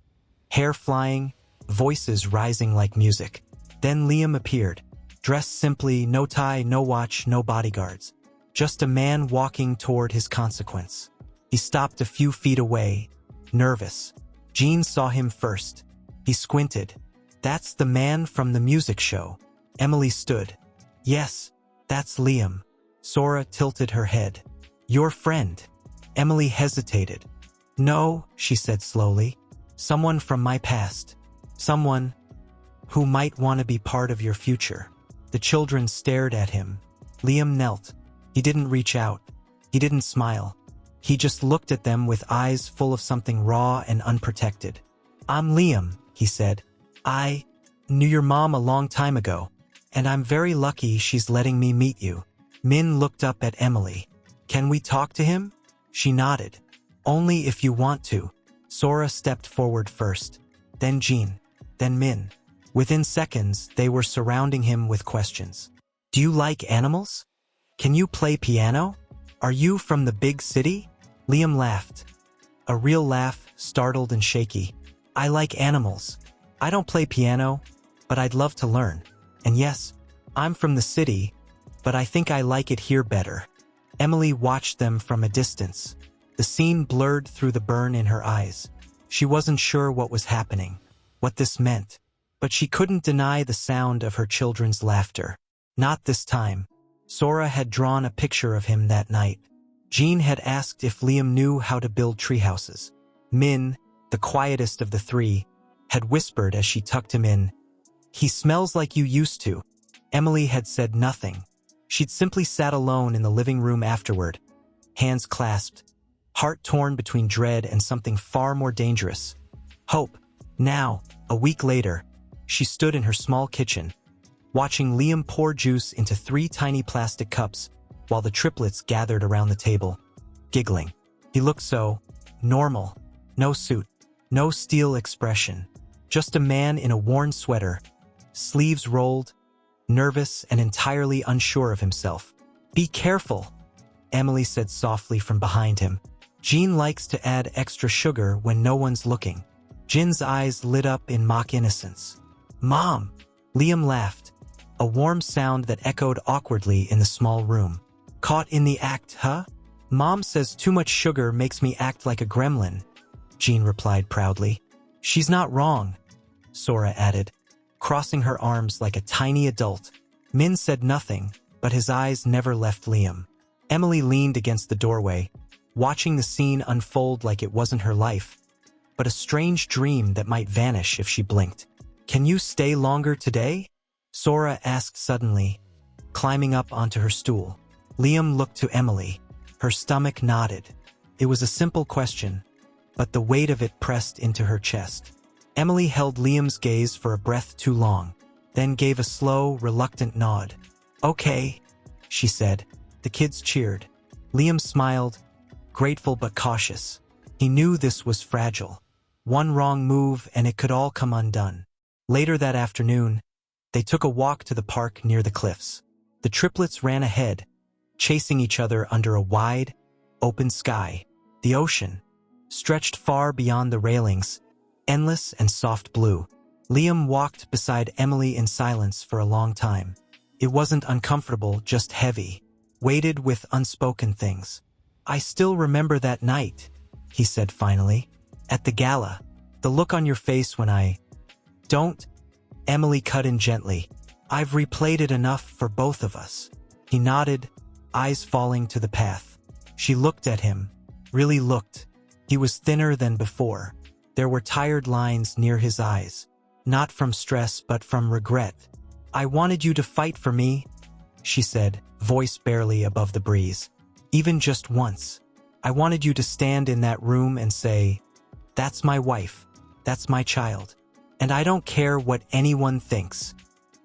hair flying, voices rising like music. Then Liam appeared, dressed simply, no tie, no watch, no bodyguards. Just a man walking toward his consequence. He stopped a few feet away, nervous. Jean saw him first. He squinted. "That's the man from the music show." Emily stood. "Yes, that's Liam." Sora tilted her head. "Your friend." Emily hesitated. "No," she said slowly. "Someone from my past. Someone who might want to be part of your future." The children stared at him. Liam knelt. He didn't reach out. He didn't smile. He just looked at them with eyes full of something raw and unprotected. "I'm Liam," he said. "I knew your mom a long time ago, and I'm very lucky she's letting me meet you." Min looked up at Emily. "Can we talk to him?" She nodded. "Only if you want to." Sora stepped forward first, then Jean, then Min. Within seconds, they were surrounding him with questions. "Do you like animals? Can you play piano? Are you from the big city?" Liam laughed. A real laugh, startled and shaky. "I like animals. I don't play piano, but I'd love to learn. And yes, I'm from the city, but I think I like it here better." Emily watched them from a distance. The scene blurred through the burn in her eyes. She wasn't sure what was happening, what this meant, but she couldn't deny the sound of her children's laughter. Not this time. Sora had drawn a picture of him that night. Jean had asked if Liam knew how to build treehouses. Min, the quietest of the three, had whispered as she tucked him in, "He smells like you used to." Emily had said nothing. She'd simply sat alone in the living room afterward, hands clasped, heart torn between dread and something far more dangerous, hope. Now, a week later, she stood in her small kitchen, watching Liam pour juice into 3 tiny plastic cups while the triplets gathered around the table, giggling. He looked so normal. No suit, no steel expression, just a man in a worn sweater, sleeves rolled, nervous and entirely unsure of himself. "Be careful," Emily said softly from behind him. "Jean likes to add extra sugar when no one's looking." Jin's eyes lit up in mock innocence. "Mom!" Liam laughed, a warm sound that echoed awkwardly in the small room. "Caught in the act, huh?" "Mom says too much sugar makes me act like a gremlin," Jean replied proudly. "She's not wrong," Sora added, crossing her arms like a tiny adult. Min said nothing, but his eyes never left Liam. Emily leaned against the doorway, watching the scene unfold like it wasn't her life, but a strange dream that might vanish if she blinked. "Can you stay longer today?" Sora asked suddenly, climbing up onto her stool. Liam looked to Emily. Her stomach nodded. It was a simple question, but the weight of it pressed into her chest. Emily held Liam's gaze for a breath too long, then gave a slow, reluctant nod. "Okay," she said. The kids cheered. Liam smiled, grateful but cautious. He knew this was fragile. One wrong move and it could all come undone. Later that afternoon, they took a walk to the park near the cliffs. The triplets ran ahead, chasing each other under a wide, open sky. The ocean stretched far beyond the railings, endless and soft blue. Liam walked beside Emily in silence for a long time. It wasn't uncomfortable, just heavy, weighted with unspoken things. "I still remember that night," he said finally. "At the gala. The look on your face when I..." "Don't," Emily cut in gently. "I've replayed it enough for both of us." He nodded, eyes falling to the path. She looked at him, really looked. He was thinner than before. There were tired lines near his eyes, not from stress but from regret. "I wanted you to fight for me," she said, voice barely above the breeze. "Even just once. I wanted you to stand in that room and say, 'That's my wife. That's my child. And I don't care what anyone thinks.'"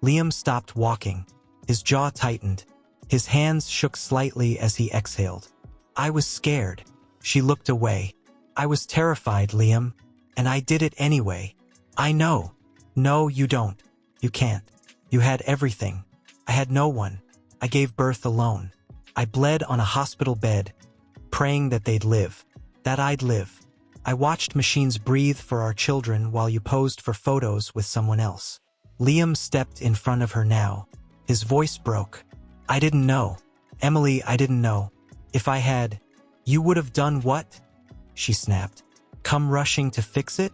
Liam stopped walking. His jaw tightened. His hands shook slightly as he exhaled. "I was scared." She looked away. "I was terrified, Liam. And I did it anyway." "I know." "No, you don't. You can't. You had everything. I had no one. I gave birth alone. I bled on a hospital bed, praying that they'd live, that I'd live. I watched machines breathe for our children while you posed for photos with someone else." Liam stepped in front of her now. His voice broke. "I didn't know. Emily, I didn't know. If I had..." "You would have done what?" she snapped. "Come rushing to fix it?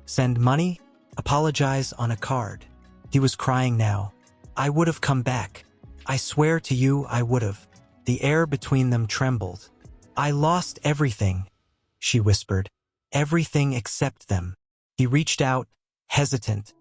Send money? Apologize on a card?" He was crying now. "I would have come back. I swear to you I would have." The air between them trembled. "I lost everything," she whispered. "Everything except them." He reached out, hesitant,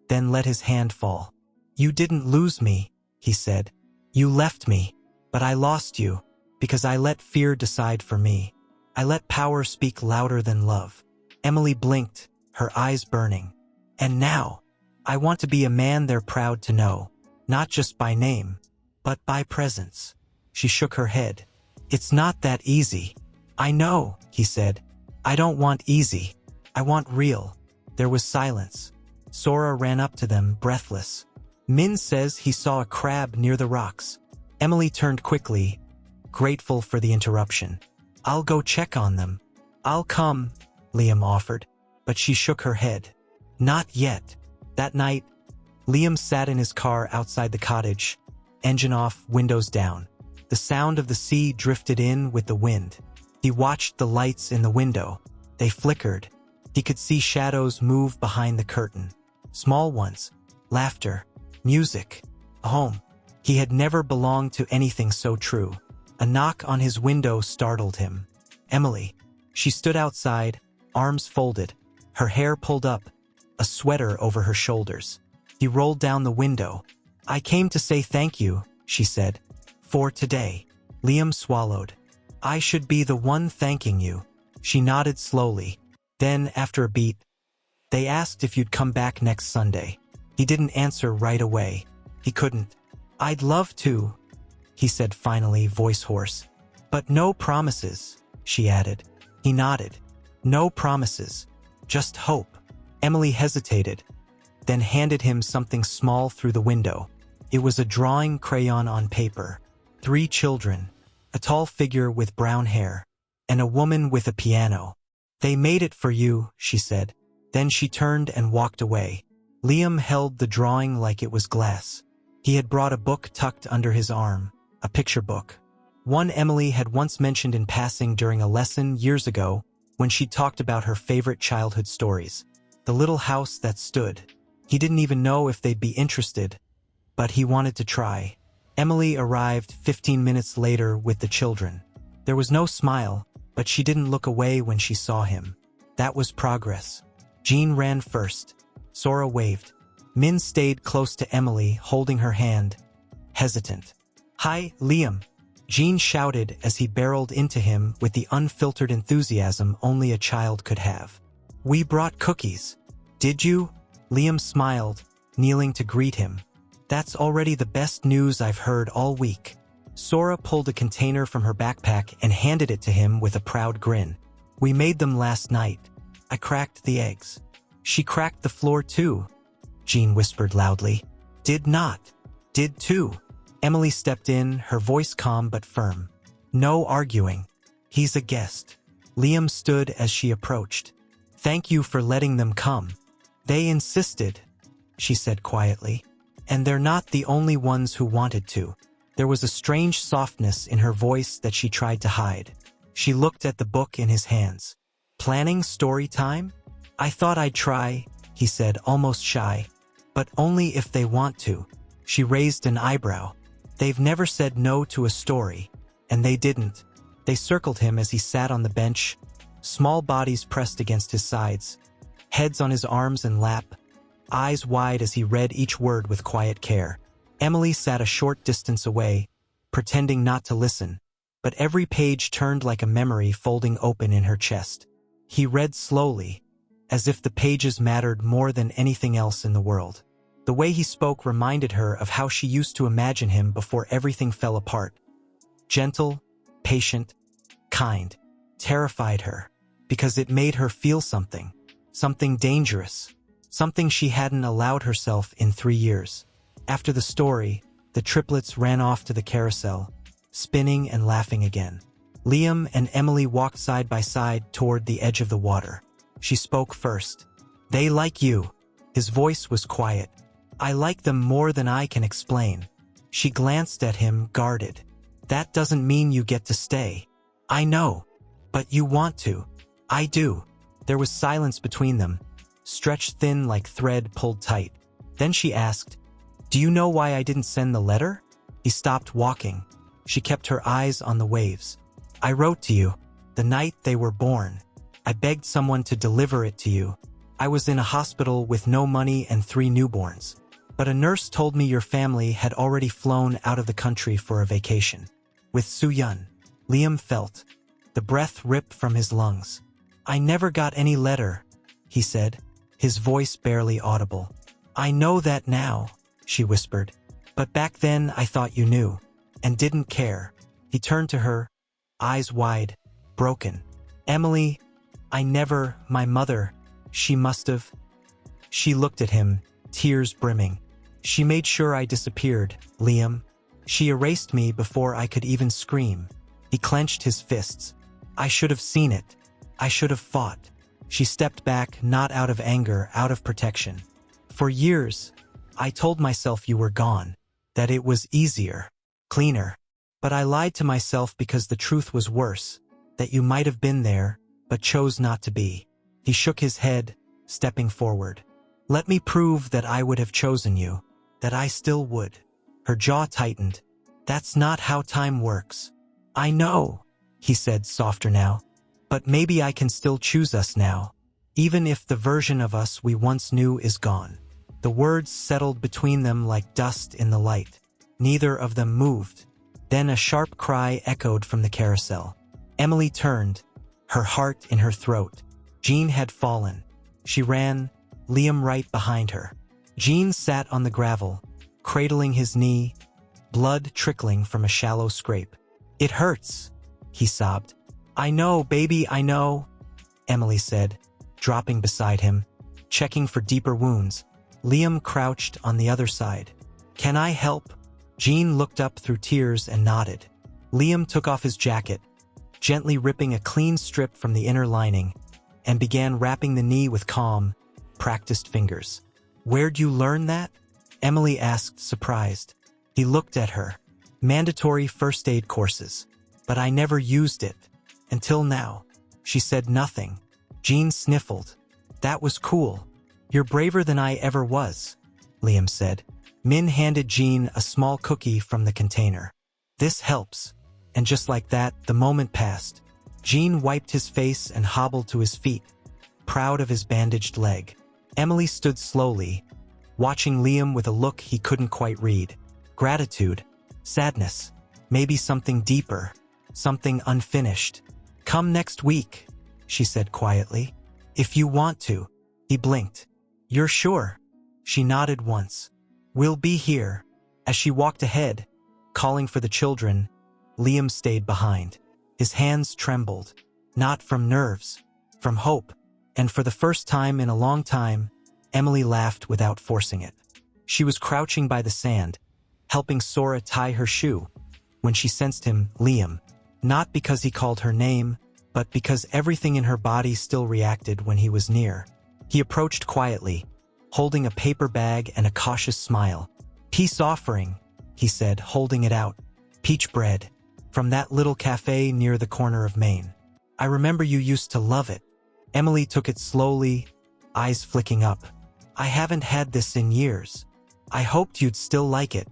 then let his hand fall. "You didn't lose me," he said. "You left me, but I lost you, because I let fear decide for me." I let power speak louder than love. Emily blinked, her eyes burning. And now, I want to be a man they're proud to know, not just by name, but by presence. She shook her head. It's not that easy. I know, he said. I don't want easy. I want real. There was silence. Sora ran up to them, breathless. Min says he saw a crab near the rocks. Emily turned quickly, grateful for the interruption. I'll go check on them. I'll come, Liam offered, but she shook her head. Not yet. That night, Liam sat in his car outside the cottage, engine off, windows down. The sound of the sea drifted in with the wind. He watched the lights in the window. They flickered. He could see shadows move behind the curtain. Small ones. Laughter. Music. A home. He had never belonged to anything so true. A knock on his window startled him. Emily. She stood outside, arms folded, her hair pulled up, a sweater over her shoulders. He rolled down the window. I came to say thank you, she said. For today. Liam swallowed. I should be the one thanking you. She nodded slowly. Then, after a beat, they asked if you'd come back next Sunday. He didn't answer right away. He couldn't. I'd love to, he said finally, voice hoarse. But no promises, she added. He nodded. No promises. Just hope. Emily hesitated, then handed him something small through the window. It was a drawing crayon on paper. 3 children, a tall figure with brown hair, and a woman with a piano. They made it for you, she said. Then she turned and walked away. Liam held the drawing like it was glass. He had brought a book tucked under his arm, a picture book. One Emily had once mentioned in passing during a lesson years ago when she talked about her favorite childhood stories. The little house that stood. He didn't even know if they'd be interested, but he wanted to try. Emily arrived 15 minutes later with the children. There was no smile, but she didn't look away when she saw him. That was progress. Jean ran first. Sora waved. Min stayed close to Emily, holding her hand, hesitant. Hi, Liam, Jean shouted as he barreled into him with the unfiltered enthusiasm only a child could have. We brought cookies. Did you? Liam smiled, kneeling to greet him. That's already the best news I've heard all week. Sora pulled a container from her backpack and handed it to him with a proud grin. We made them last night. I cracked the eggs. She cracked the floor too, Jean whispered loudly. Did not. Did too. Emily stepped in, her voice calm but firm. No arguing. He's a guest. Liam stood as she approached. Thank you for letting them come. They insisted, she said quietly. And they're not the only ones who wanted to. There was a strange softness in her voice that she tried to hide. She looked at the book in his hands. Planning story time? I thought I'd try, he said, almost shy. But only if they want to. She raised an eyebrow. They've never said no to a story. And they didn't. They circled him as he sat on the bench, small bodies pressed against his sides, heads on his arms and lap, eyes wide as he read each word with quiet care. Emily sat a short distance away, pretending not to listen, but every page turned like a memory folding open in her chest. He read slowly, as if the pages mattered more than anything else in the world. The way he spoke reminded her of how she used to imagine him before everything fell apart. Gentle, patient, kind, terrified her, because it made her feel something dangerous, something she hadn't allowed herself in 3 years. After the story, the triplets ran off to the carousel, spinning and laughing again. Liam and Emily walked side by side toward the edge of the water. She spoke first. They like you. His voice was quiet. I like them more than I can explain. She glanced at him, guarded. That doesn't mean you get to stay. I know. But you want to. I do. There was silence between them, stretched thin like thread pulled tight. Then she asked, Do you know why I didn't send the letter? He stopped walking. She kept her eyes on the waves. I wrote to you, the night they were born. I begged someone to deliver it to you. I was in a hospital with no money and 3 newborns. But a nurse told me your family had already flown out of the country for a vacation. With Su Yun. Liam felt. The breath ripped from his lungs. "I never got any letter," he said, his voice barely audible. "I know that now," she whispered. "But back then I thought you knew, and didn't care." He turned to her, eyes wide, broken. "Emily, my mother, she must have." She looked at him, tears brimming. "She made sure I disappeared, Liam. She erased me before I could even scream." He clenched his fists. "I should have seen it. I should have fought." She stepped back, not out of anger, out of protection. "For years, I told myself you were gone, that it was easier, cleaner. But I lied to myself because the truth was worse, that you might have been there, but chose not to be." He shook his head, stepping forward. "Let me prove that I would have chosen you, that I still would." Her jaw tightened. "That's not how time works." "I know," he said, softer now. "But maybe I can still choose us now, even if the version of us we once knew is gone." The words settled between them like dust in the light. Neither of them moved. Then a sharp cry echoed from the carousel. Emily turned, her heart in her throat. Jean had fallen. She ran, Liam right behind her. Jean sat on the gravel, cradling his knee, blood trickling from a shallow scrape. "It hurts," he sobbed. "I know, baby, I know," Emily said, dropping beside him, checking for deeper wounds. Liam crouched on the other side. "Can I help?" Jean looked up through tears and nodded. Liam took off his jacket, gently ripping a clean strip from the inner lining, and began wrapping the knee with calm, practiced fingers. "Where'd you learn that?" Emily asked, surprised. He looked at her. "Mandatory first aid courses. But I never used it. Until now." She said nothing. Jean sniffled. "That was cool. You're braver than I ever was," Liam said. Min handed Jean a small cookie from the container. "This helps." And just like that, the moment passed. Jean wiped his face and hobbled to his feet, proud of his bandaged leg. Emily stood slowly, watching Liam with a look he couldn't quite read. Gratitude, sadness, maybe something deeper, something unfinished. "Come next week," she said quietly. "If you want to." He blinked. "You're sure?" She nodded once. "We'll be here." As she walked ahead, calling for the children, Liam stayed behind. His hands trembled, not from nerves, from hope. And for the first time in a long time, Emily laughed without forcing it. She was crouching by the sand, helping Sora tie her shoe, when she sensed him, Liam. Not because he called her name, but because everything in her body still reacted when he was near. He approached quietly, holding a paper bag and a cautious smile. "Peace offering," he said, holding it out. "Peach bread. From that little cafe near the corner of Maine. I remember you used to love it." Emily took it slowly, eyes flicking up. "I haven't had this in years. I hoped you'd still like it."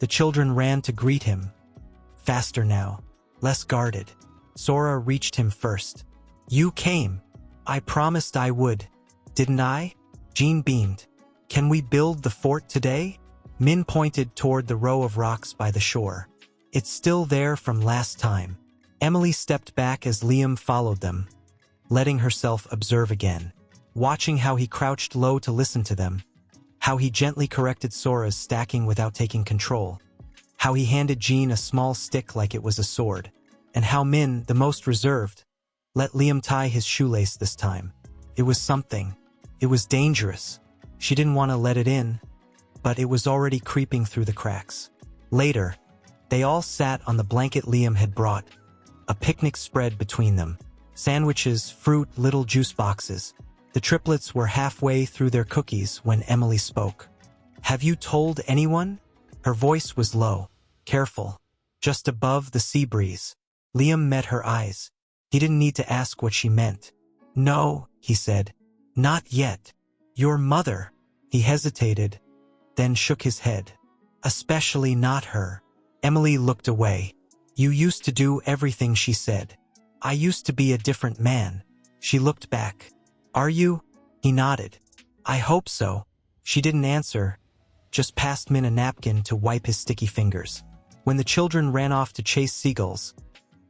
The children ran to greet him. Faster now, less guarded. Sora reached him first. "You came. I promised I would. Didn't I?" Jean beamed. "Can we build the fort today?" Min pointed toward the row of rocks by the shore. "It's still there from last time." Emily stepped back as Liam followed them, letting herself observe again, watching how he crouched low to listen to them, how he gently corrected Sora's stacking without taking control, how he handed Jean a small stick like it was a sword, and how Min, the most reserved, let Liam tie his shoelace this time. It was something. It was dangerous. She didn't want to let it in, but it was already creeping through the cracks. Later, they all sat on the blanket Liam had brought, a picnic spread between them. Sandwiches, fruit, little juice boxes. The triplets were halfway through their cookies when Emily spoke. "Have you told anyone?" Her voice was low, careful, just above the sea breeze. Liam met her eyes. He didn't need to ask what she meant. "No," he said. "Not yet." "Your mother." He hesitated, then shook his head. "Especially not her." Emily looked away. "You used to do everything she said. I used to be a different man." She looked back. "Are you?" He nodded. "I hope so." She didn't answer, just passed Min a napkin to wipe his sticky fingers. When the children ran off to chase seagulls,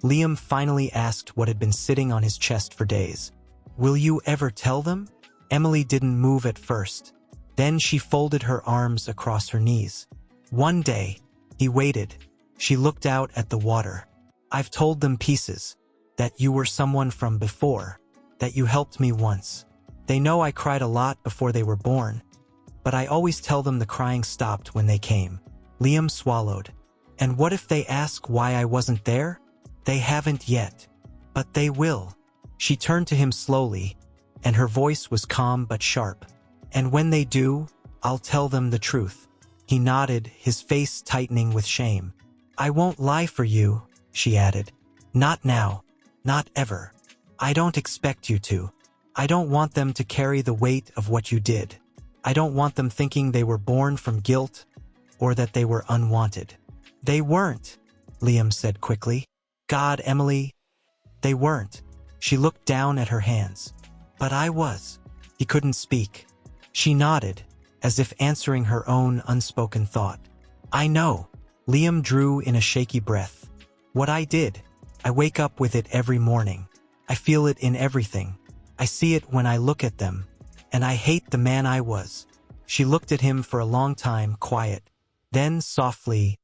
Liam finally asked what had been sitting on his chest for days. "Will you ever tell them?" Emily didn't move at first. Then she folded her arms across her knees. One day, he waited. She looked out at the water. "I've told them pieces. That you were someone from before. That you helped me once. They know I cried a lot before they were born. But I always tell them the crying stopped when they came." Liam swallowed. "And what if they ask why I wasn't there?" "They haven't yet. But they will." She turned to him slowly, and her voice was calm but sharp. "And when they do, I'll tell them the truth." He nodded, his face tightening with shame. "I won't lie for you," she added. "Not now. Not ever. I don't expect you to. I don't want them to carry the weight of what you did. I don't want them thinking they were born from guilt or that they were unwanted." "They weren't," Liam said quickly. "God, Emily, they weren't." She looked down at her hands. "But I was." He couldn't speak. She nodded, as if answering her own unspoken thought. "I know." Liam drew in a shaky breath. "What I did, I wake up with it every morning. I feel it in everything. I see it when I look at them. And I hate the man I was." She looked at him for a long time, quiet. Then, softly,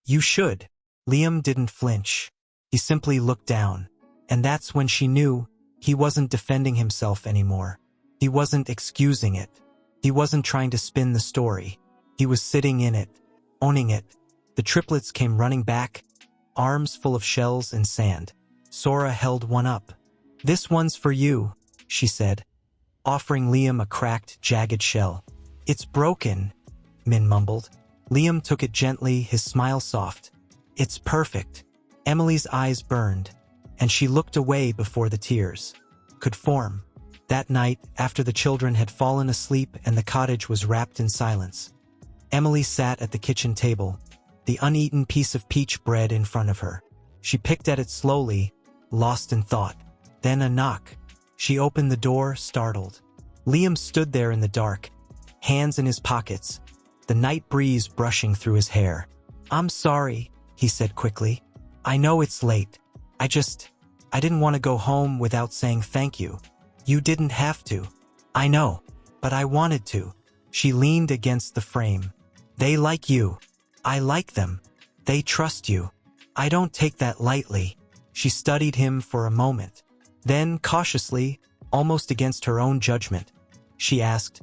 "You should." Liam didn't flinch. He simply looked down. And that's when she knew he wasn't defending himself anymore. He wasn't excusing it. He wasn't trying to spin the story. He was sitting in it, owning it. The triplets came running back, arms full of shells and sand. Sora held one up. "This one's for you," she said, offering Liam a cracked, jagged shell. "It's broken," Min mumbled. Liam took it gently, his smile soft. "It's perfect." Emily's eyes burned, and she looked away before the tears could form. That night, after the children had fallen asleep and the cottage was wrapped in silence, Emily sat at the kitchen table, the uneaten piece of peach bread in front of her. She picked at it slowly, lost in thought. Then a knock. She opened the door, startled. Liam stood there in the dark, hands in his pockets, the night breeze brushing through his hair. "I'm sorry," he said quickly. "I know it's late. I didn't want to go home without saying thank you." "You didn't have to." "I know, but I wanted to." She leaned against the frame. "They like you. I like them. They trust you. I don't take that lightly." She studied him for a moment. Then, cautiously, almost against her own judgment, she asked,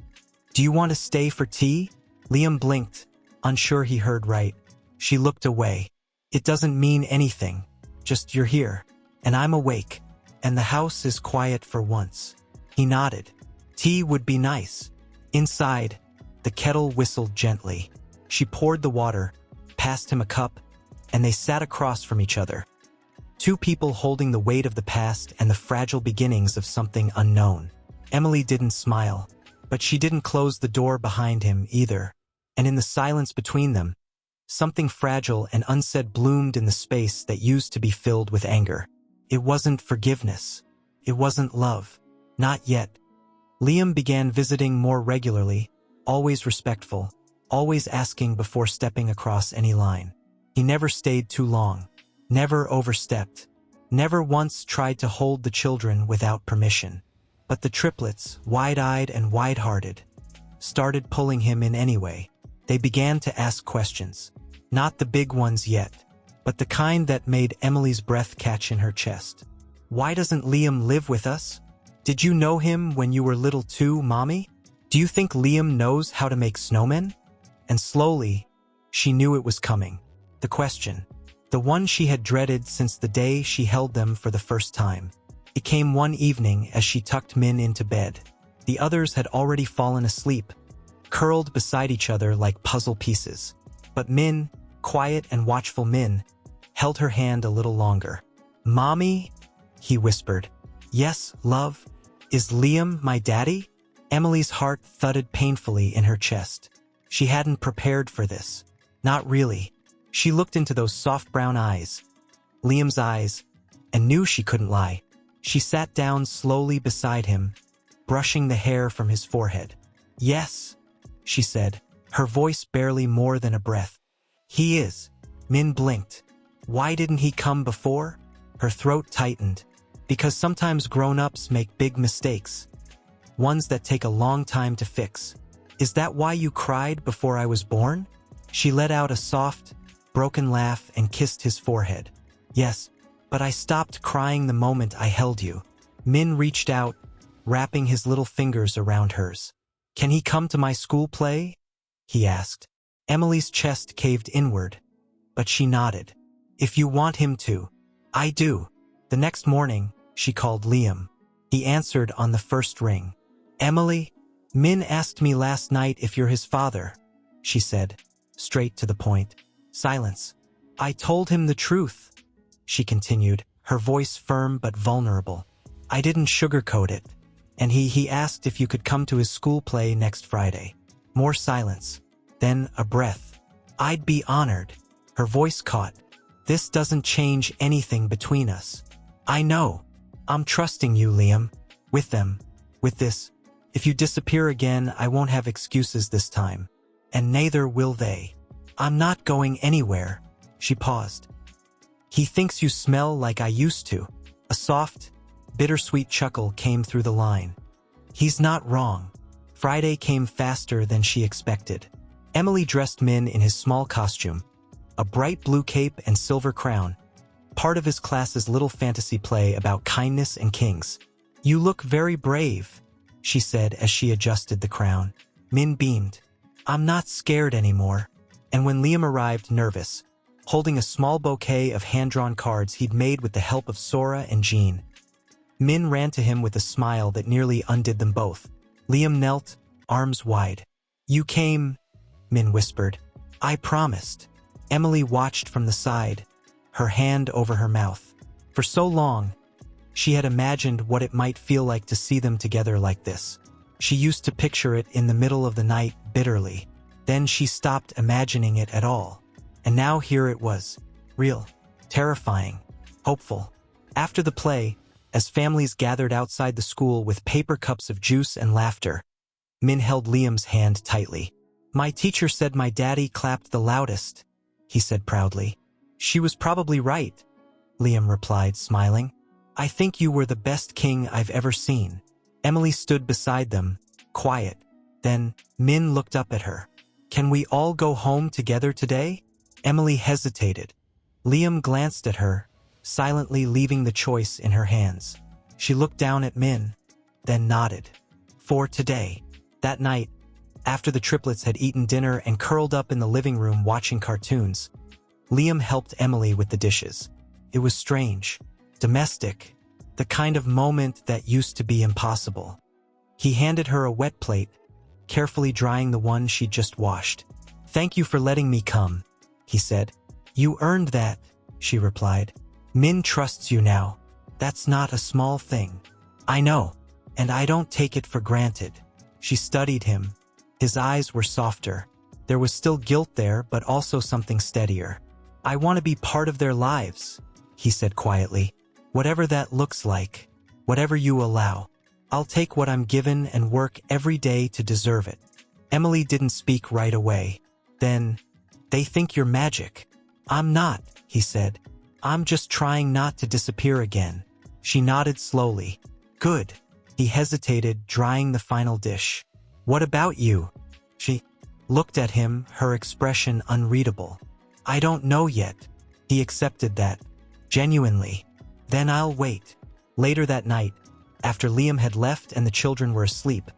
"Do you want to stay for tea?" Liam blinked, unsure he heard right. She looked away. "It doesn't mean anything. Just you're here, and I'm awake, and the house is quiet for once." He nodded. Tea would be nice. Inside, the kettle whistled gently. She poured the water, passed him a cup, and they sat across from each other. Two people holding the weight of the past and the fragile beginnings of something unknown. Emily didn't smile, but she didn't close the door behind him either. And in the silence between them, something fragile and unsaid bloomed in the space that used to be filled with anger. It wasn't forgiveness. It wasn't love. Not yet. Liam began visiting more regularly, always respectful, always asking before stepping across any line. He never stayed too long, never overstepped, never once tried to hold the children without permission. But the triplets, wide-eyed and wide-hearted, started pulling him in anyway. They began to ask questions. Not the big ones yet, but the kind that made Emily's breath catch in her chest. "Why doesn't Liam live with us? Did you know him when you were little too, Mommy? Do you think Liam knows how to make snowmen?" And slowly, she knew it was coming. The question. The one she had dreaded since the day she held them for the first time. It came one evening as she tucked Min into bed. The others had already fallen asleep, curled beside each other like puzzle pieces. But Min, quiet and watchful Min, held her hand a little longer. "Mommy?" he whispered. "Yes, love. Is Liam my daddy?" Emily's heart thudded painfully in her chest. She hadn't prepared for this. Not really. She looked into those soft brown eyes, Liam's eyes, and knew she couldn't lie. She sat down slowly beside him, brushing the hair from his forehead. "Yes," she said, her voice barely more than a breath. "He is." Min blinked. "Why didn't he come before?" Her throat tightened, because sometimes grown-ups make big mistakes, ones that take a long time to fix. Is that why you cried before I was born? She let out a soft, broken laugh and kissed his forehead. Yes, but I stopped crying the moment I held you. Min reached out, wrapping his little fingers around hers. Can he come to my school play? He asked. Emily's chest caved inward, but she nodded. If you want him to. I do. The next morning, she called Liam. He answered on the first ring. Emily, Min asked me last night if you're his father, she said, straight to the point. Silence. I told him the truth, she continued, her voice firm but vulnerable. I didn't sugarcoat it. And he asked if you could come to his school play next Friday. More silence. Then a breath. I'd be honored. Her voice caught. This doesn't change anything between us. I know. I'm trusting you, Liam. With them. With this. If you disappear again, I won't have excuses this time. And neither will they. I'm not going anywhere. She paused. He thinks you smell like I used to. A soft, bittersweet chuckle came through the line. He's not wrong. Friday came faster than she expected. Emily dressed Min in his small costume, a bright blue cape and silver crown, part of his class's little fantasy play about kindness and kings. You look very brave, she said as she adjusted the crown. Min beamed. I'm not scared anymore. And when Liam arrived nervous, holding a small bouquet of hand-drawn cards he'd made with the help of Sora and Jean, Min ran to him with a smile that nearly undid them both. Liam knelt, arms wide. You came, Min whispered. I promised. Emily watched from the side, her hand over her mouth. For so long, she had imagined what it might feel like to see them together like this. She used to picture it in the middle of the night bitterly. Then she stopped imagining it at all. And now here it was. Real. Terrifying. Hopeful. After the play, as families gathered outside the school with paper cups of juice and laughter, Min held Liam's hand tightly. My teacher said my daddy clapped the loudest, he said proudly. She was probably right, Liam replied, smiling. I think you were the best king I've ever seen. Emily stood beside them, quiet. Then, Min looked up at her. Can we all go home together today? Emily hesitated. Liam glanced at her, silently leaving the choice in her hands. She looked down at Min, then nodded. For today. That night, after the triplets had eaten dinner and curled up in the living room watching cartoons, Liam helped Emily with the dishes. It was strange, domestic, the kind of moment that used to be impossible. He handed her a wet plate, carefully drying the one she'd just washed. Thank you for letting me come, he said. You earned that, she replied. Min trusts you now. That's not a small thing. I know, and I don't take it for granted. She studied him. His eyes were softer. There was still guilt there, but also something steadier. I want to be part of their lives, he said quietly. Whatever that looks like, whatever you allow. I'll take what I'm given and work every day to deserve it. Emily didn't speak right away. Then, they think you're magic. I'm not, he said. I'm just trying not to disappear again. She nodded slowly. Good. He hesitated, drying the final dish. What about you? She looked at him, her expression unreadable. I don't know yet. He accepted that. Genuinely. Then I'll wait. Later that night, after Liam had left and the children were asleep,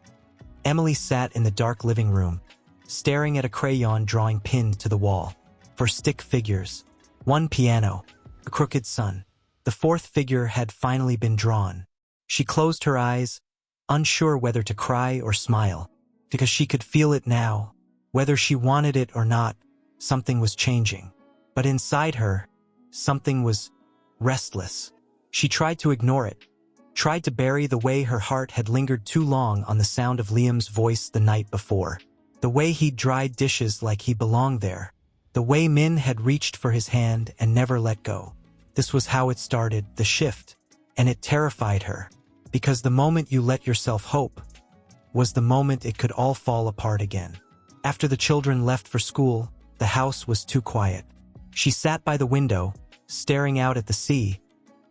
Emily sat in the dark living room, staring at a crayon drawing pinned to the wall. 4 stick figures. 1 piano. A crooked sun. The 4th figure had finally been drawn. She closed her eyes, unsure whether to cry or smile, because she could feel it now. Whether she wanted it or not, something was changing. But inside her, something was restless. She tried to ignore it, tried to bury the way her heart had lingered too long on the sound of Liam's voice the night before, the way he'd dried dishes like he belonged there, the way Min had reached for his hand and never let go. This was how it started, the shift, and it terrified her, because the moment you let yourself hope was the moment it could all fall apart again. After the children left for school, the house was too quiet. She sat by the window, staring out at the sea,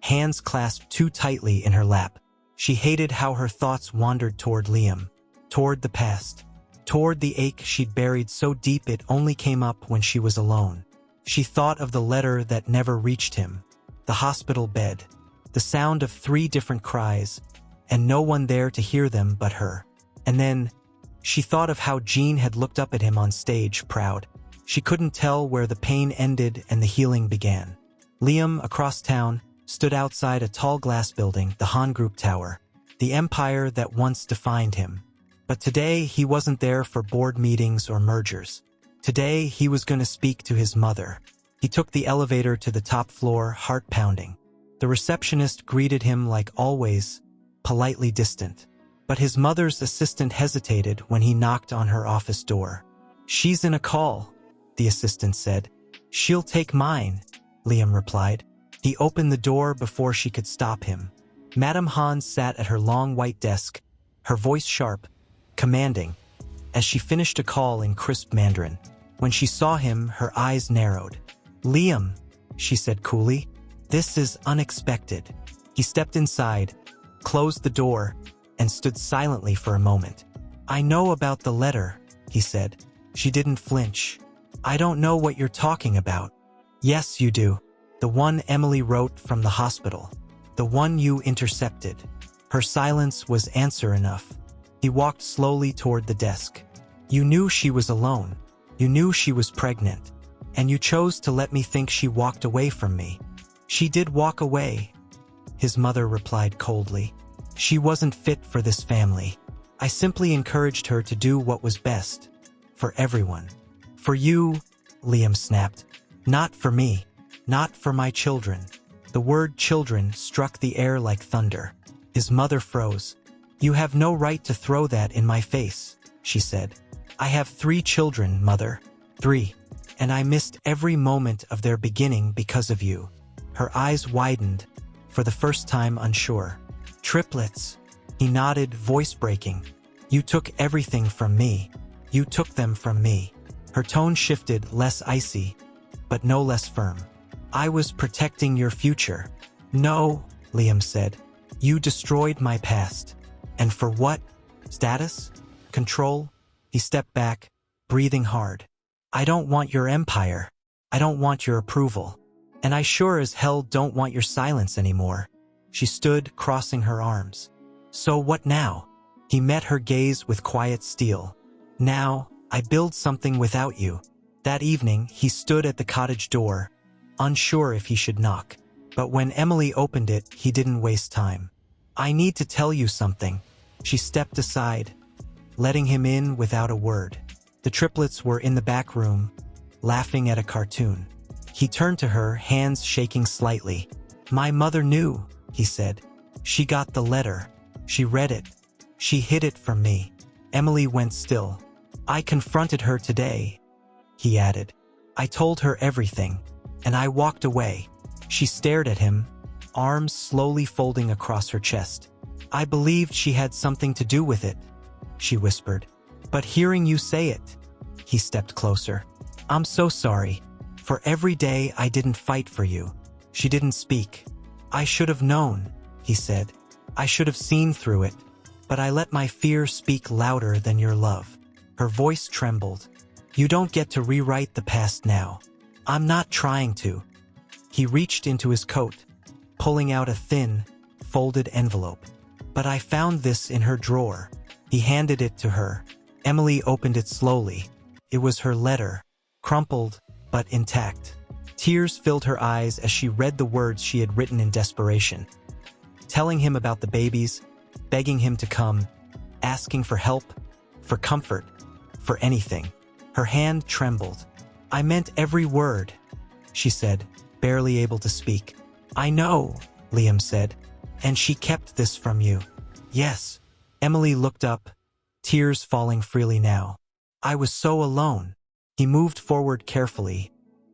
hands clasped too tightly in her lap. She hated how her thoughts wandered toward Liam, toward the past, toward the ache she'd buried so deep it only came up when she was alone. She thought of the letter that never reached him, the hospital bed, the sound of 3 different cries, and no one there to hear them but her. And then, she thought of how Jean had looked up at him on stage, proud. She couldn't tell where the pain ended and the healing began. Liam, across town, stood outside a tall glass building, the Han Group Tower, the empire that once defined him. But today, he wasn't there for board meetings or mergers. Today, he was going to speak to his mother. He took the elevator to the top floor, heart pounding. The receptionist greeted him like always, politely distant. But his mother's assistant hesitated when he knocked on her office door. "She's in a call," the assistant said. "She'll take mine," Liam replied. He opened the door before she could stop him. Madame Han sat at her long white desk, her voice sharp, commanding, as she finished a call in crisp Mandarin. When she saw him, her eyes narrowed. "Liam," she said coolly, "this is unexpected." He stepped inside, closed the door, and stood silently for a moment. "I know about the letter," he said. She didn't flinch. "I don't know what you're talking about." "Yes, you do. The one Emily wrote from the hospital. The one you intercepted." Her silence was answer enough. He walked slowly toward the desk. "You knew she was alone. You knew she was pregnant. And you chose to let me think she walked away from me." "She did walk away," his mother replied coldly. "She wasn't fit for this family. I simply encouraged her to do what was best. For everyone. For you," Liam snapped. "Not for me. Not for my children." The word children struck the air like thunder. His mother froze. "You have no right to throw that in my face," she said. "I have 3 children, Mother. 3. And I missed every moment of their beginning because of you." Her eyes widened, for the first time unsure. "Triplets." He nodded, voice breaking. "You took everything from me. You took them from me." Her tone shifted, less icy, but no less firm. "I was protecting your future." "No," Liam said. "You destroyed my past." "And for what? Status? Control?" He stepped back, breathing hard. "I don't want your empire. I don't want your approval. And I sure as hell don't want your silence anymore." She stood, crossing her arms. "So what now?" He met her gaze with quiet steel. "Now, I build something without you." That evening, he stood at the cottage door, unsure if he should knock. But when Emily opened it, he didn't waste time. "I need to tell you something." She stepped aside, letting him in without a word. The triplets were in the back room, laughing at a cartoon. He turned to her, hands shaking slightly. "My mother knew," he said. "She got the letter. She read it. She hid it from me." Emily went still. "I confronted her today," he added. "I told her everything, and I walked away." She stared at him, arms slowly folding across her chest. "I believed she had something to do with it," she whispered. "But hearing you say it," he stepped closer. "I'm so sorry. For every day I didn't fight for you." She didn't speak. "I should have known," he said. "I should have seen through it. But I let my fear speak louder than your love." Her voice trembled. "You don't get to rewrite the past now. I'm not trying to." He reached into his coat, pulling out a thin, folded envelope. "But I found this in her drawer." He handed it to her. Emily opened it slowly. It was her letter, crumpled but intact. Tears filled her eyes as she read the words she had written in desperation. Telling him about the babies, begging him to come, asking for help, for comfort, for anything. Her hand trembled. "I meant every word," she said, barely able to speak. "I know," Liam said. "And she kept this from you." "Yes." Emily looked up, tears falling freely now. "I was so alone." He moved forward carefully,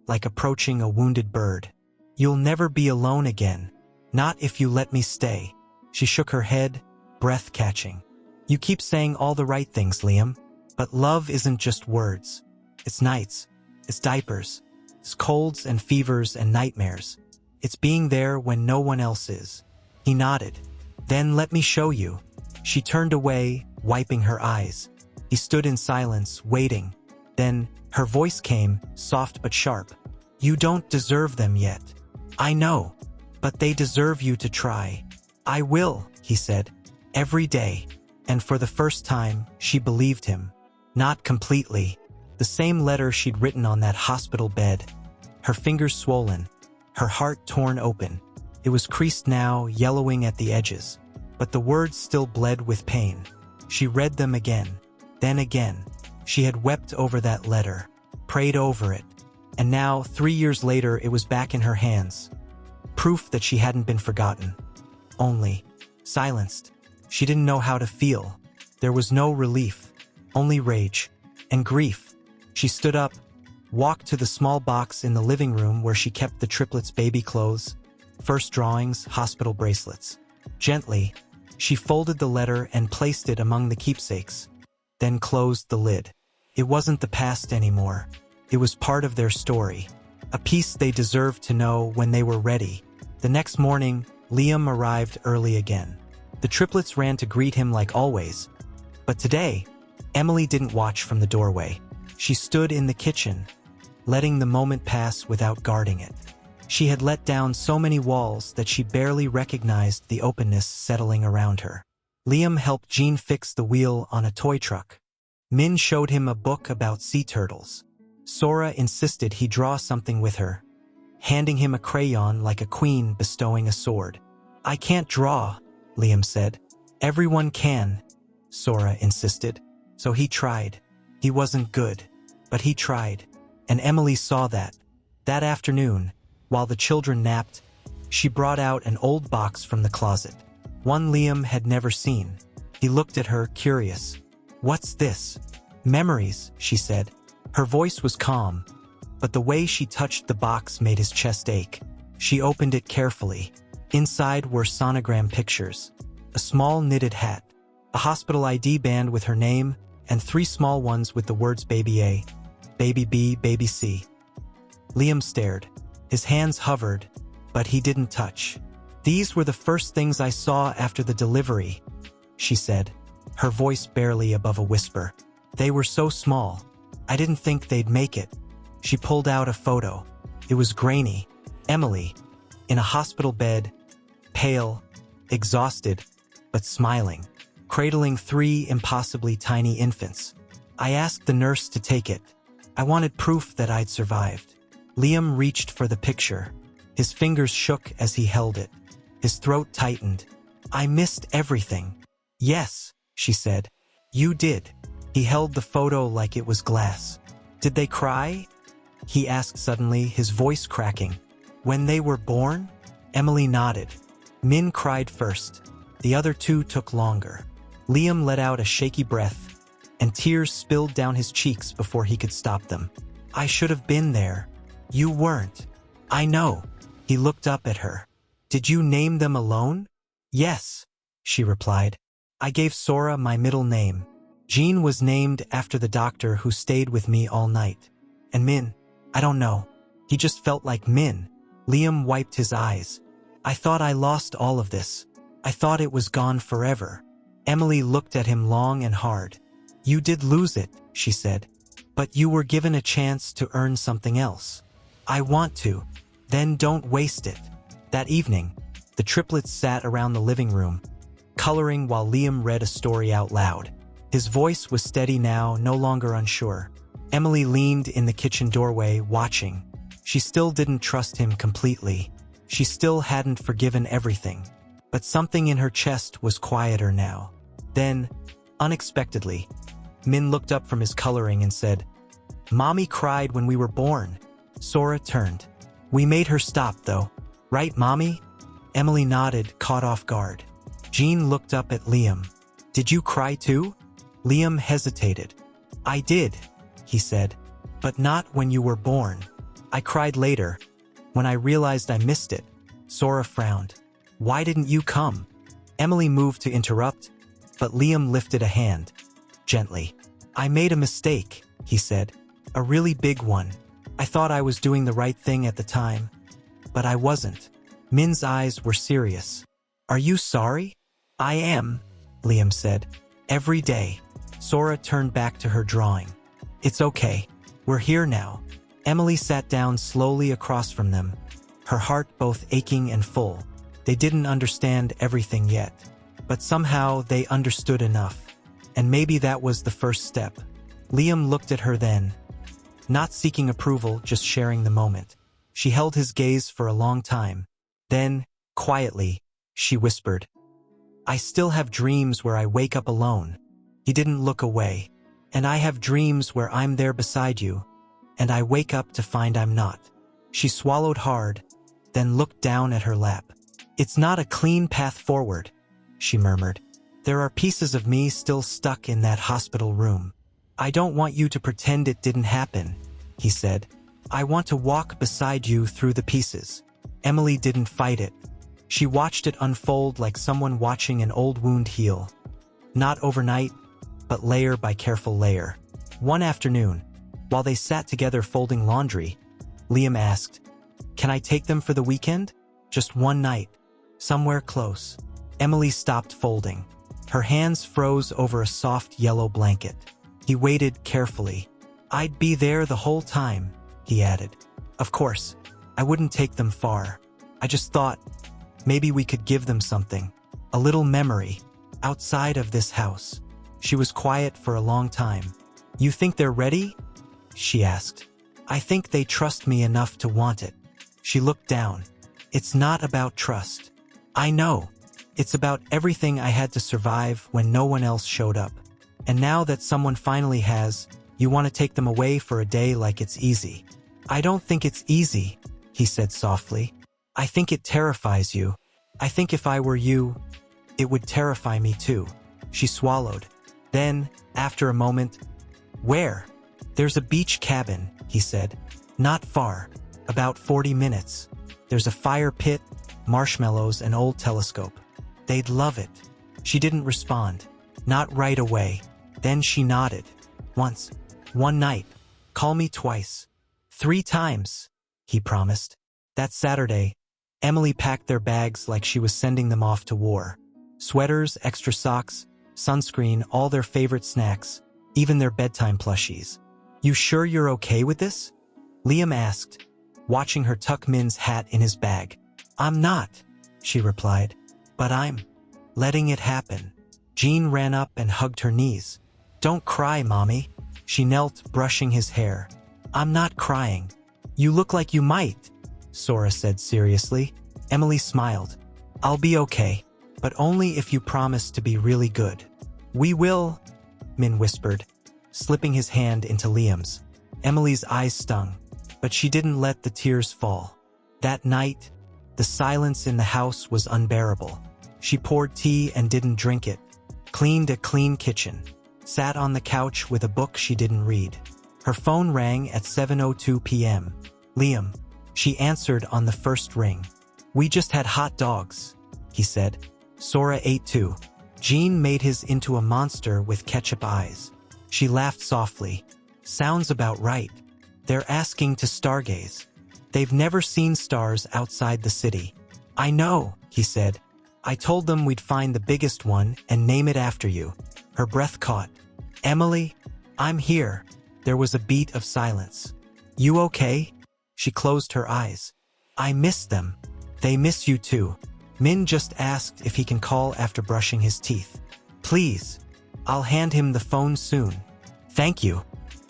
like approaching a wounded bird. "You'll never be alone again. Not if you let me stay." She shook her head, breath catching. "You keep saying all the right things, Liam. But love isn't just words. It's nights. It's diapers. It's colds and fevers and nightmares. It's being there when no one else is. He nodded. Then let me show you. She turned away, wiping her eyes. He stood in silence, waiting. Then, her voice came, soft but sharp. You don't deserve them yet. I know. But they deserve you to try. I will, he said. Every day. And for the first time, she believed him. Not completely. The same letter she'd written on that hospital bed. Her fingers swollen. Her heart torn open. It was creased now, yellowing at the edges. But the words still bled with pain. She read them again. Then again. She had wept over that letter. Prayed over it. And now, 3 years later, it was back in her hands. Proof that she hadn't been forgotten. Only silenced. She didn't know how to feel. There was no relief. Only rage. And grief. She stood up, walked to the small box in the living room where she kept the triplets' baby clothes, first drawings, hospital bracelets. Gently, she folded the letter and placed it among the keepsakes, then closed the lid. It wasn't the past anymore. It was part of their story, a piece they deserved to know when they were ready. The next morning, Liam arrived early again. The triplets ran to greet him like always. But today, Emily didn't watch from the doorway. She stood in the kitchen, letting the moment pass without guarding it. She had let down so many walls that she barely recognized the openness settling around her. Liam helped Jean fix the wheel on a toy truck. Min showed him a book about sea turtles. Sora insisted he draw something with her, handing him a crayon like a queen bestowing a sword. I can't draw, Liam said. Everyone can, Sora insisted. So he tried. He wasn't good, but he tried. And Emily saw that. That afternoon, while the children napped, she brought out an old box from the closet. One Liam had never seen. He looked at her, curious. What's this? Memories, she said. Her voice was calm, but the way she touched the box made his chest ache. She opened it carefully. Inside were sonogram pictures, a small knitted hat, a hospital ID band with her name, and 3 small ones with the words Baby A, Baby B, Baby C. Liam stared. His hands hovered, but he didn't touch. These were the first things I saw after the delivery, she said, her voice barely above a whisper. They were so small. I didn't think they'd make it. She pulled out a photo. It was grainy. Emily, in a hospital bed, pale, exhausted, but smiling, cradling 3 impossibly tiny infants. I asked the nurse to take it. I wanted proof that I'd survived. Liam reached for the picture. His fingers shook as he held it. His throat tightened. I missed everything. Yes, she said. You did. He held the photo like it was glass. Did they cry? He asked suddenly, his voice cracking. When they were born? Emily nodded. Min cried first. The other 2 took longer. Liam let out a shaky breath, and tears spilled down his cheeks before he could stop them. I should have been there. You weren't. I know. He looked up at her. Did you name them alone? Yes, she replied. I gave Sora my middle name. Jean was named after the doctor who stayed with me all night. And Min, I don't know. He just felt like Min. Liam wiped his eyes. I thought I lost all of this. I thought it was gone forever. Emily looked at him long and hard. You did lose it, she said. But you were given a chance to earn something else. I want to. Then don't waste it. That evening, the triplets sat around the living room, coloring while Liam read a story out loud. His voice was steady now, no longer unsure. Emily leaned in the kitchen doorway, watching. She still didn't trust him completely. She still hadn't forgiven everything. But something in her chest was quieter now. Then, unexpectedly, Min looked up from his coloring and said, Mommy cried when we were born. Sora turned. We made her stop, though. Right, Mommy? Emily nodded, caught off guard. Jean looked up at Liam. Did you cry too? Liam hesitated. I did, he said. But not when you were born. I cried later, when I realized I missed it. Sora frowned. Why didn't you come? Emily moved to interrupt, but Liam lifted a hand. Gently. I made a mistake, he said. A really big one. I thought I was doing the right thing at the time. But I wasn't. Min's eyes were serious. Are you sorry? I am, Liam said. Every day. Sora turned back to her drawing. It's okay. We're here now. Emily sat down slowly across from them, her heart both aching and full. They didn't understand everything yet, but somehow they understood enough. And maybe that was the first step. Liam looked at her then, not seeking approval, just sharing the moment. She held his gaze for a long time. Then, quietly, she whispered, I still have dreams where I wake up alone. He didn't look away. And I have dreams where I'm there beside you, and I wake up to find I'm not. She swallowed hard, then looked down at her lap. It's not a clean path forward, she murmured. There are pieces of me still stuck in that hospital room. I don't want you to pretend it didn't happen, he said. I want to walk beside you through the pieces. Emily didn't fight it. She watched it unfold like someone watching an old wound heal. Not overnight, but layer by careful layer. One afternoon, while they sat together folding laundry, Liam asked, Can I take them for the weekend? Just one night, somewhere close. Emily stopped folding. Her hands froze over a soft yellow blanket. He waited carefully. I'd be there the whole time, he added. Of course, I wouldn't take them far. I just thought, maybe we could give them something. A little memory, outside of this house. She was quiet for a long time. You think they're ready? She asked. I think they trust me enough to want it. She looked down. It's not about trust. I know. It's about everything I had to survive when no one else showed up. And now that someone finally has, you want to take them away for a day like it's easy. I don't think it's easy, he said softly. I think it terrifies you. I think if I were you, it would terrify me too. She swallowed. Then, after a moment, where? There's a beach cabin, he said. Not far. About 40 minutes. There's a fire pit, marshmallows, and old telescope. They'd love it. She didn't respond. Not right away. Then she nodded. Once. One night. Call me twice. 3 times, he promised. That Saturday, Emily packed their bags like she was sending them off to war. Sweaters, extra socks, sunscreen, all their favorite snacks, even their bedtime plushies. You sure you're okay with this? Liam asked, watching her tuck Min's hat in his bag. I'm not, she replied, but I'm letting it happen. Jean ran up and hugged her knees. Don't cry, Mommy. She knelt, brushing his hair. I'm not crying. You look like you might, Sora said seriously. Emily smiled. I'll be okay, but only if you promise to be really good. We will, Min whispered, slipping his hand into Liam's. Emily's eyes stung, but she didn't let the tears fall. That night, the silence in the house was unbearable. She poured tea and didn't drink it, cleaned a clean kitchen, sat on the couch with a book she didn't read. Her phone rang at 7:02 p.m. Liam. She answered on the first ring. We just had hot dogs, he said. Sora ate too. Jean made his into a monster with ketchup eyes. She laughed softly. Sounds about right. They're asking to stargaze. They've never seen stars outside the city. I know, he said. I told them we'd find the biggest one and name it after you. Her breath caught. Emily, I'm here. There was a beat of silence. You okay? She closed her eyes. I miss them. They miss you too. Min just asked if he can call after brushing his teeth. Please. I'll hand him the phone soon. Thank you.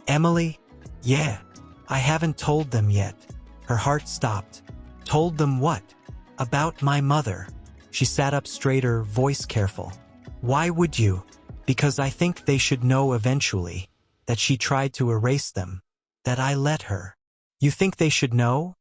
Emily? Yeah. I haven't told them yet. Her heart stopped. Told them what? About my mother. She sat up straighter, voice careful. Why would you? Because I think they should know eventually that she tried to erase them, that I let her. You think they should know?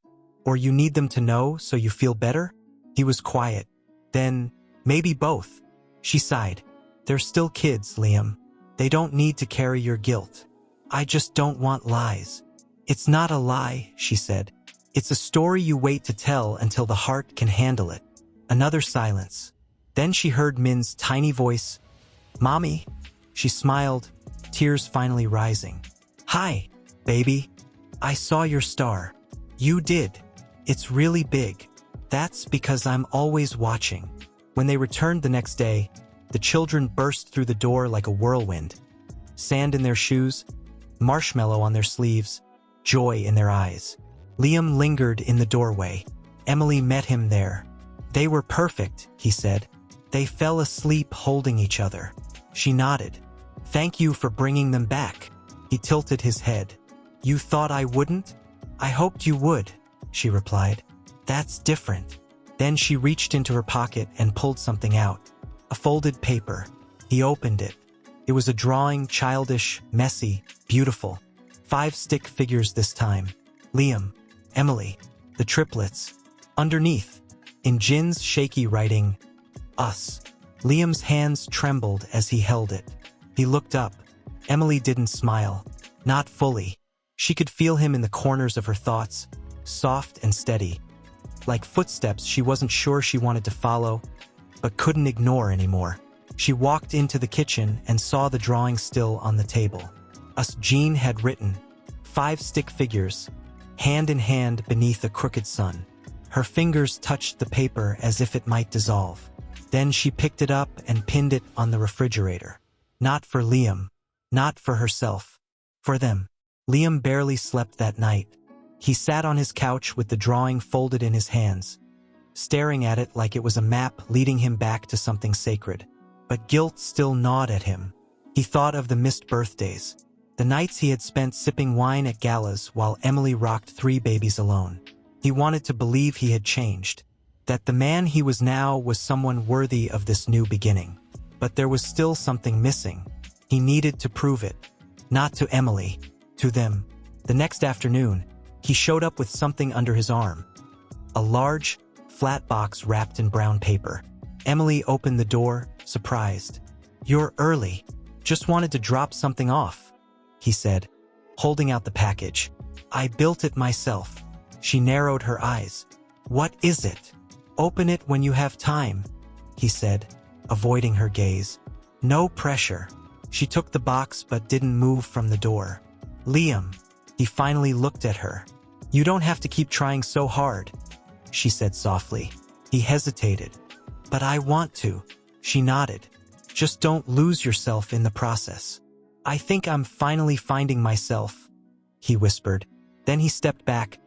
Or you need them to know so you feel better? He was quiet. Then, maybe both. She sighed. They're still kids, Liam. They don't need to carry your guilt. I just don't want lies. It's not a lie, she said. It's a story you wait to tell until the heart can handle it. Another silence. Then she heard Min's tiny voice. Mommy. She smiled, tears finally rising. Hi, baby. I saw your star. You did. It's really big. That's because I'm always watching. When they returned the next day, the children burst through the door like a whirlwind. Sand in their shoes, marshmallow on their sleeves, joy in their eyes. Liam lingered in the doorway. Emily met him there. They were perfect, he said. They fell asleep holding each other. She nodded. Thank you for bringing them back. He tilted his head. You thought I wouldn't? I hoped you would, she replied. That's different. Then she reached into her pocket and pulled something out. A folded paper. He opened it. It was a drawing, childish, messy, beautiful. 5 stick figures this time. Liam, Emily, the triplets. Underneath, in Jin's shaky writing, us. Liam's hands trembled as he held it. He looked up. Emily didn't smile. Not fully. She could feel him in the corners of her thoughts, soft and steady. Like footsteps she wasn't sure she wanted to follow, but couldn't ignore anymore. She walked into the kitchen and saw the drawing still on the table. Us Jean had written, 5 stick figures, hand in hand beneath a crooked sun. Her fingers touched the paper as if it might dissolve. Then she picked it up and pinned it on the refrigerator. Not for Liam, not for herself, for them. Liam barely slept that night. He sat on his couch with the drawing folded in his hands, staring at it like it was a map leading him back to something sacred. But guilt still gnawed at him. He thought of the missed birthdays, the nights he had spent sipping wine at galas while Emily rocked 3 babies alone. He wanted to believe he had changed, that the man he was now was someone worthy of this new beginning. But there was still something missing. He needed to prove it. Not to Emily, to them. The next afternoon, he showed up with something under his arm. A large, flat box wrapped in brown paper. Emily opened the door, surprised. You're early. Just wanted to drop something off, he said, holding out the package. I built it myself. She narrowed her eyes. What is it? Open it when you have time, he said, avoiding her gaze. No pressure. She took the box but didn't move from the door. Liam, he finally looked at her. You don't have to keep trying so hard, she said softly. He hesitated. But I want to, she nodded. Just don't lose yourself in the process. I think I'm finally finding myself, he whispered. Then he stepped back,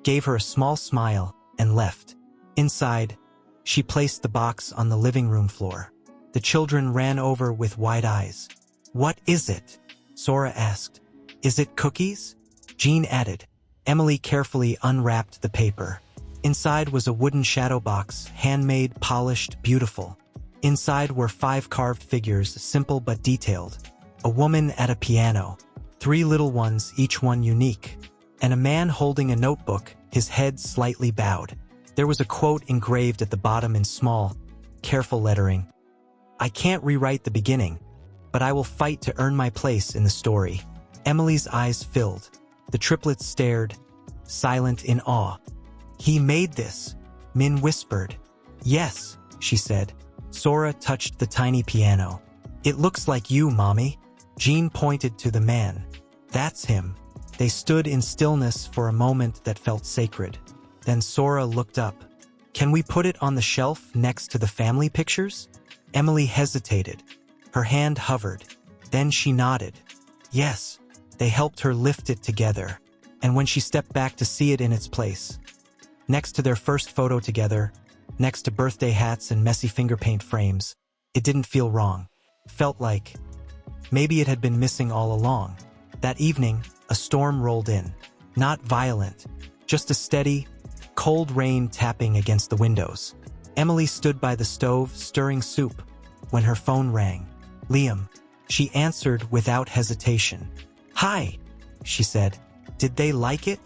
gave her a small smile, and left. Inside, she placed the box on the living room floor. The children ran over with wide eyes. What is it? Sora asked. Is it cookies? Jean added. Emily carefully unwrapped the paper. Inside was a wooden shadow box, handmade, polished, beautiful. Inside were 5 carved figures, simple but detailed. A woman at a piano, 3 little ones, each one unique, and a man holding a notebook, his head slightly bowed. There was a quote engraved at the bottom in small, careful lettering. I can't rewrite the beginning, but I will fight to earn my place in the story. Emily's eyes filled. The triplets stared, silent in awe. He made this, Min whispered. Yes, she said. Sora touched the tiny piano. It looks like you, Mommy. Jean pointed to the man. That's him. They stood in stillness for a moment that felt sacred. Then Sora looked up. Can we put it on the shelf next to the family pictures? Emily hesitated. Her hand hovered. Then she nodded. Yes. They helped her lift it together. And when she stepped back to see it in its place, next to their first photo together, next to birthday hats and messy finger paint frames, it didn't feel wrong. Felt like maybe it had been missing all along. That evening, a storm rolled in. Not violent, just a steady, cold rain tapping against the windows. Emily stood by the stove, stirring soup, when her phone rang. Liam. She answered without hesitation. Hi, she said. Did they like it?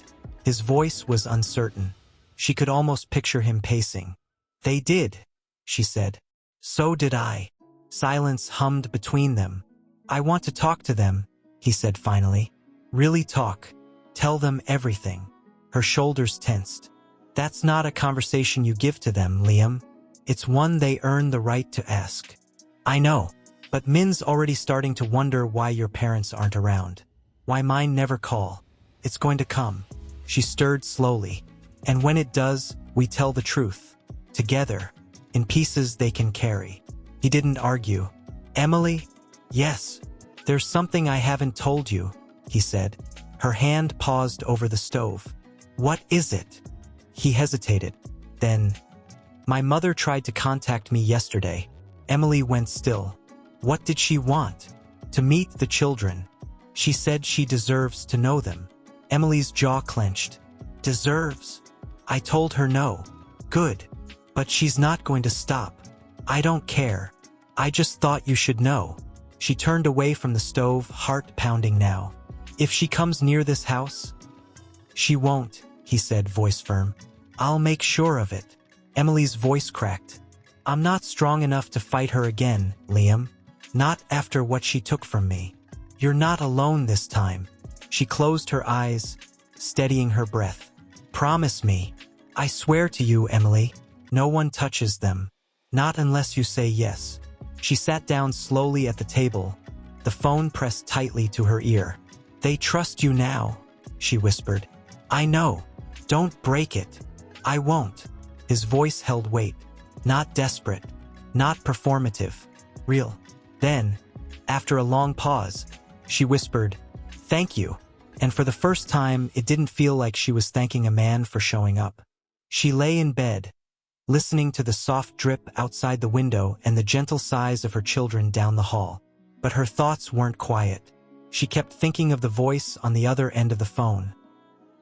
His voice was uncertain. She could almost picture him pacing. They did, she said. So did I. Silence hummed between them. I want to talk to them, he said finally. Really talk. Tell them everything. Her shoulders tensed. That's not a conversation you give to them, Liam. It's one they earn the right to ask. I know, but Min's already starting to wonder why your parents aren't around. Why mine never call. It's going to come. She stirred slowly. And when it does, we tell the truth. Together. In pieces they can carry. He didn't argue. Emily? Yes. There's something I haven't told you, he said. Her hand paused over the stove. What is it? He hesitated. Then, my mother tried to contact me yesterday. Emily went still. What did she want? To meet the children. She said she deserves to know them. Emily's jaw clenched. Deserves? I told her no. Good. But she's not going to stop. I don't care. I just thought you should know. She turned away from the stove, heart pounding now. If she comes near this house? She won't, he said, voice firm. I'll make sure of it. Emily's voice cracked. I'm not strong enough to fight her again, Liam. Not after what she took from me. You're not alone this time. She closed her eyes, steadying her breath. Promise me. I swear to you, Emily. No one touches them. Not unless you say yes. She sat down slowly at the table, the phone pressed tightly to her ear. They trust you now, she whispered. I know. Don't break it. I won't. His voice held weight. Not desperate. Not performative. Real. Then, after a long pause, she whispered, Thank you. And for the first time, it didn't feel like she was thanking a man for showing up. She lay in bed, listening to the soft drip outside the window and the gentle sighs of her children down the hall. But her thoughts weren't quiet. She kept thinking of the voice on the other end of the phone.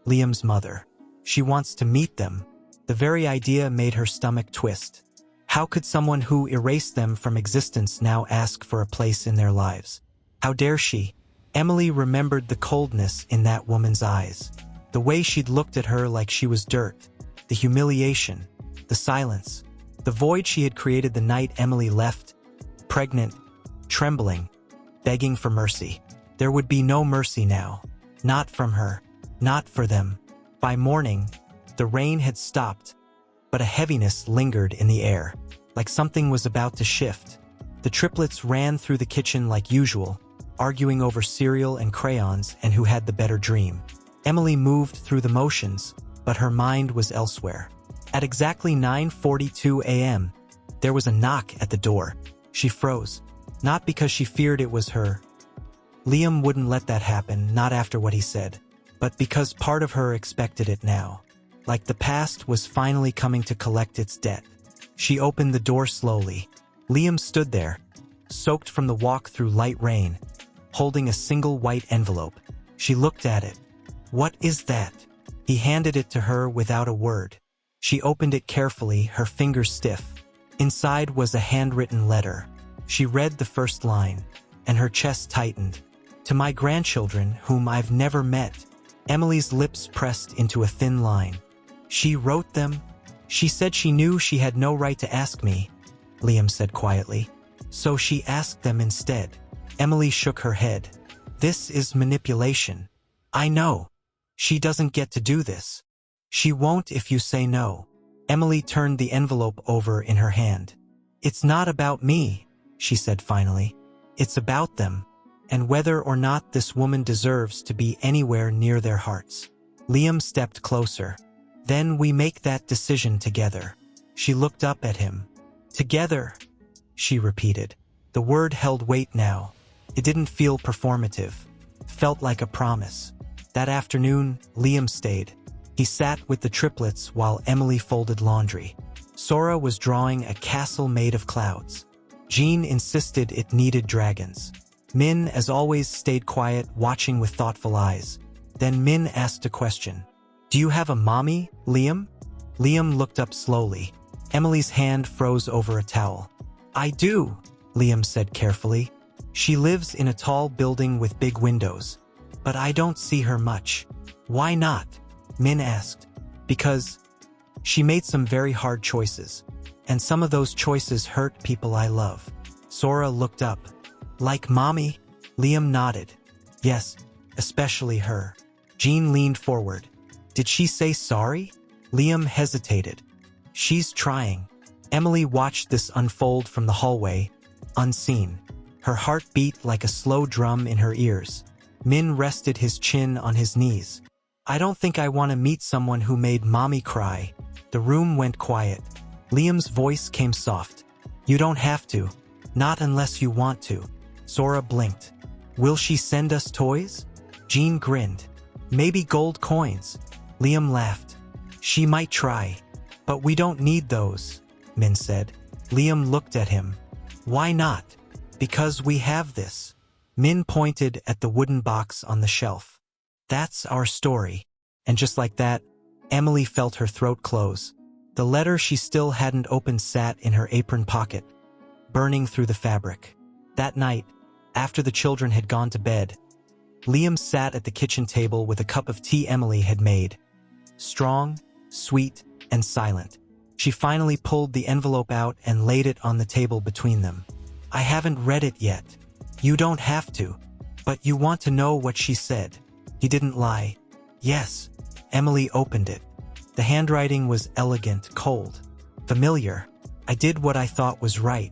Liam's mother. She wants to meet them. The very idea made her stomach twist. How could someone who erased them from existence now ask for a place in their lives? How dare she? Emily remembered the coldness in that woman's eyes. The way she'd looked at her like she was dirt. The humiliation. The silence. The void she had created the night Emily left. Pregnant. Trembling. Begging for mercy. There would be no mercy now. Not from her. Not for them. By morning, the rain had stopped, but a heaviness lingered in the air, like something was about to shift. The triplets ran through the kitchen like usual, arguing over cereal and crayons and who had the better dream. Emily moved through the motions, but her mind was elsewhere. At exactly 9:42 a.m., there was a knock at the door. She froze, not because she feared it was her. Liam wouldn't let that happen, not after what he said, but because part of her expected it now. Like the past was finally coming to collect its debt. She opened the door slowly. Liam stood there, soaked from the walk through light rain, holding a single white envelope. She looked at it. What is that? He handed it to her without a word. She opened it carefully, her fingers stiff. Inside was a handwritten letter. She read the first line, and her chest tightened. To my grandchildren, whom I've never met. Emily's lips pressed into a thin line. She wrote them? She said she knew she had no right to ask me, Liam said quietly. So she asked them instead. Emily shook her head. This is manipulation. I know. She doesn't get to do this. She won't if you say no. Emily turned the envelope over in her hand. It's not about me, she said finally. It's about them, and whether or not this woman deserves to be anywhere near their hearts. Liam stepped closer. Then we make that decision together. She looked up at him. Together, she repeated. The word held weight now. It didn't feel performative. Felt like a promise. That afternoon, Liam stayed. He sat with the triplets while Emily folded laundry. Sora was drawing a castle made of clouds. Jean insisted it needed dragons. Min, as always, stayed quiet, watching with thoughtful eyes. Then Min asked a question. Do you have a mommy, Liam? Liam looked up slowly. Emily's hand froze over a towel. I do, Liam said carefully. She lives in a tall building with big windows. But I don't see her much. Why not? Min asked. Because she made some very hard choices. And some of those choices hurt people I love. Sora looked up. Like mommy? Liam nodded. Yes, especially her. Jean leaned forward. Did she say sorry? Liam hesitated. She's trying. Emily watched this unfold from the hallway, unseen. Her heart beat like a slow drum in her ears. Min rested his chin on his knees. I don't think I want to meet someone who made mommy cry. The room went quiet. Liam's voice came soft. You don't have to. Not unless you want to. Sora blinked. Will she send us toys? Jean grinned. Maybe gold coins. Liam laughed. She might try. But we don't need those, Min said. Liam looked at him. Why not? Because we have this. Min pointed at the wooden box on the shelf. That's our story. And just like that, Emily felt her throat close. The letter she still hadn't opened sat in her apron pocket, burning through the fabric. That night, after the children had gone to bed, Liam sat at the kitchen table with a cup of tea Emily had made. Strong, sweet, and silent. She finally pulled the envelope out and laid it on the table between them. I haven't read it yet. You don't have to. But you want to know what she said. He didn't lie. Yes. Emily opened it. The handwriting was elegant, cold, familiar. I did what I thought was right.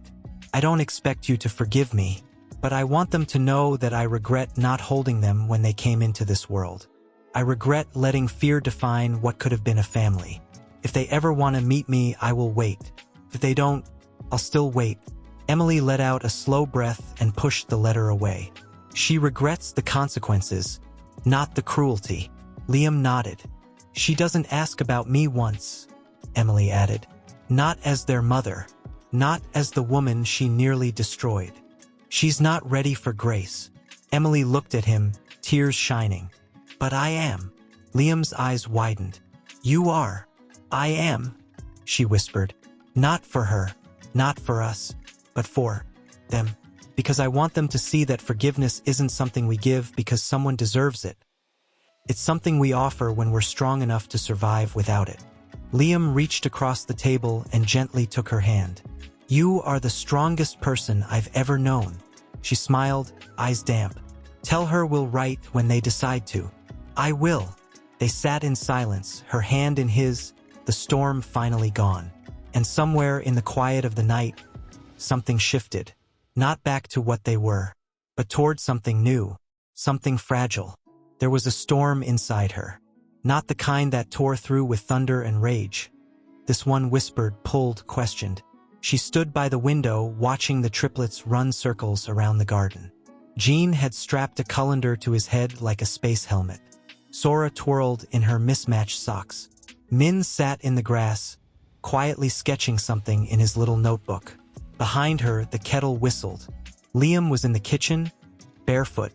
I don't expect you to forgive me, but I want them to know that I regret not holding them when they came into this world. I regret letting fear define what could have been a family. If they ever want to meet me, I will wait. If they don't, I'll still wait. Emily let out a slow breath and pushed the letter away. She regrets the consequences, not the cruelty. Liam nodded. She doesn't ask about me once, Emily added. Not as their mother. Not as the woman she nearly destroyed. She's not ready for grace. Emily looked at him, tears shining. But I am. Liam's eyes widened. You are. I am, she whispered. Not for her, not for us, but for them. Because I want them to see that forgiveness isn't something we give because someone deserves it. It's something we offer when we're strong enough to survive without it. Liam reached across the table and gently took her hand. You are the strongest person I've ever known. She smiled, eyes damp. Tell her we'll write when they decide to. I will. They sat in silence, her hand in his, the storm finally gone. And somewhere in the quiet of the night, something shifted. Not back to what they were, but toward something new, something fragile. There was a storm inside her. Not the kind that tore through with thunder and rage. This one whispered, pulled, questioned. She stood by the window, watching the triplets run circles around the garden. Jean had strapped a colander to his head like a space helmet. Sora twirled in her mismatched socks. Min sat in the grass, quietly sketching something in his little notebook. Behind her, the kettle whistled. Liam was in the kitchen, barefoot,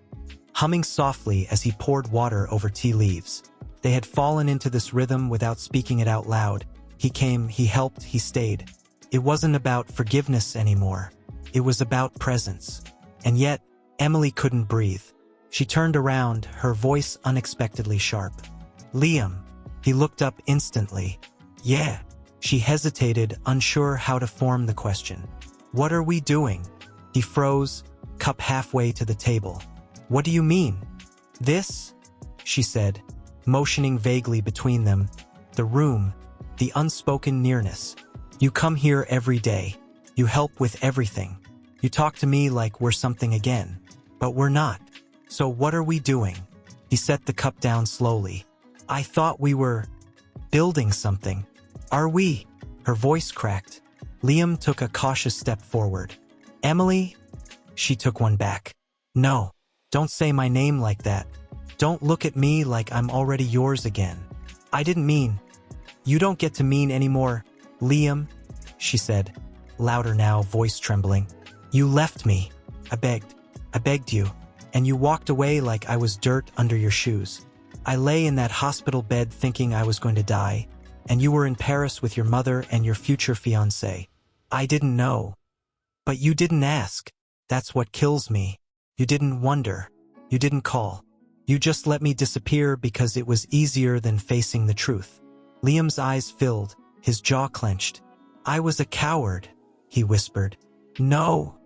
humming softly as he poured water over tea leaves. They had fallen into this rhythm without speaking it out loud. He came, he helped, he stayed. It wasn't about forgiveness anymore. It was about presence. And yet, Emily couldn't breathe. She turned around, her voice unexpectedly sharp. Liam. He looked up instantly. Yeah. She hesitated, unsure how to form the question. What are we doing? He froze, cup halfway to the table. What do you mean? This? She said, motioning vaguely between them. The room, the unspoken nearness. You come here every day. You help with everything. You talk to me like we're something again. But we're not. So what are we doing? He set the cup down slowly. I thought we were building something. Are we? Her voice cracked. Liam took a cautious step forward. Emily? She took one back. No. Don't say my name like that. Don't look at me like I'm already yours again. I didn't mean. You don't get to mean anymore, Liam, she said, louder now, voice trembling. You left me. I begged you, and you walked away like I was dirt under your shoes. I lay in that hospital bed thinking I was going to die, and you were in Paris with your mother and your future fiancé. I didn't know. But you didn't ask. That's what kills me. You didn't wonder. You didn't call. You just let me disappear because it was easier than facing the truth. Liam's eyes filled, his jaw clenched. I was a coward, he whispered. No,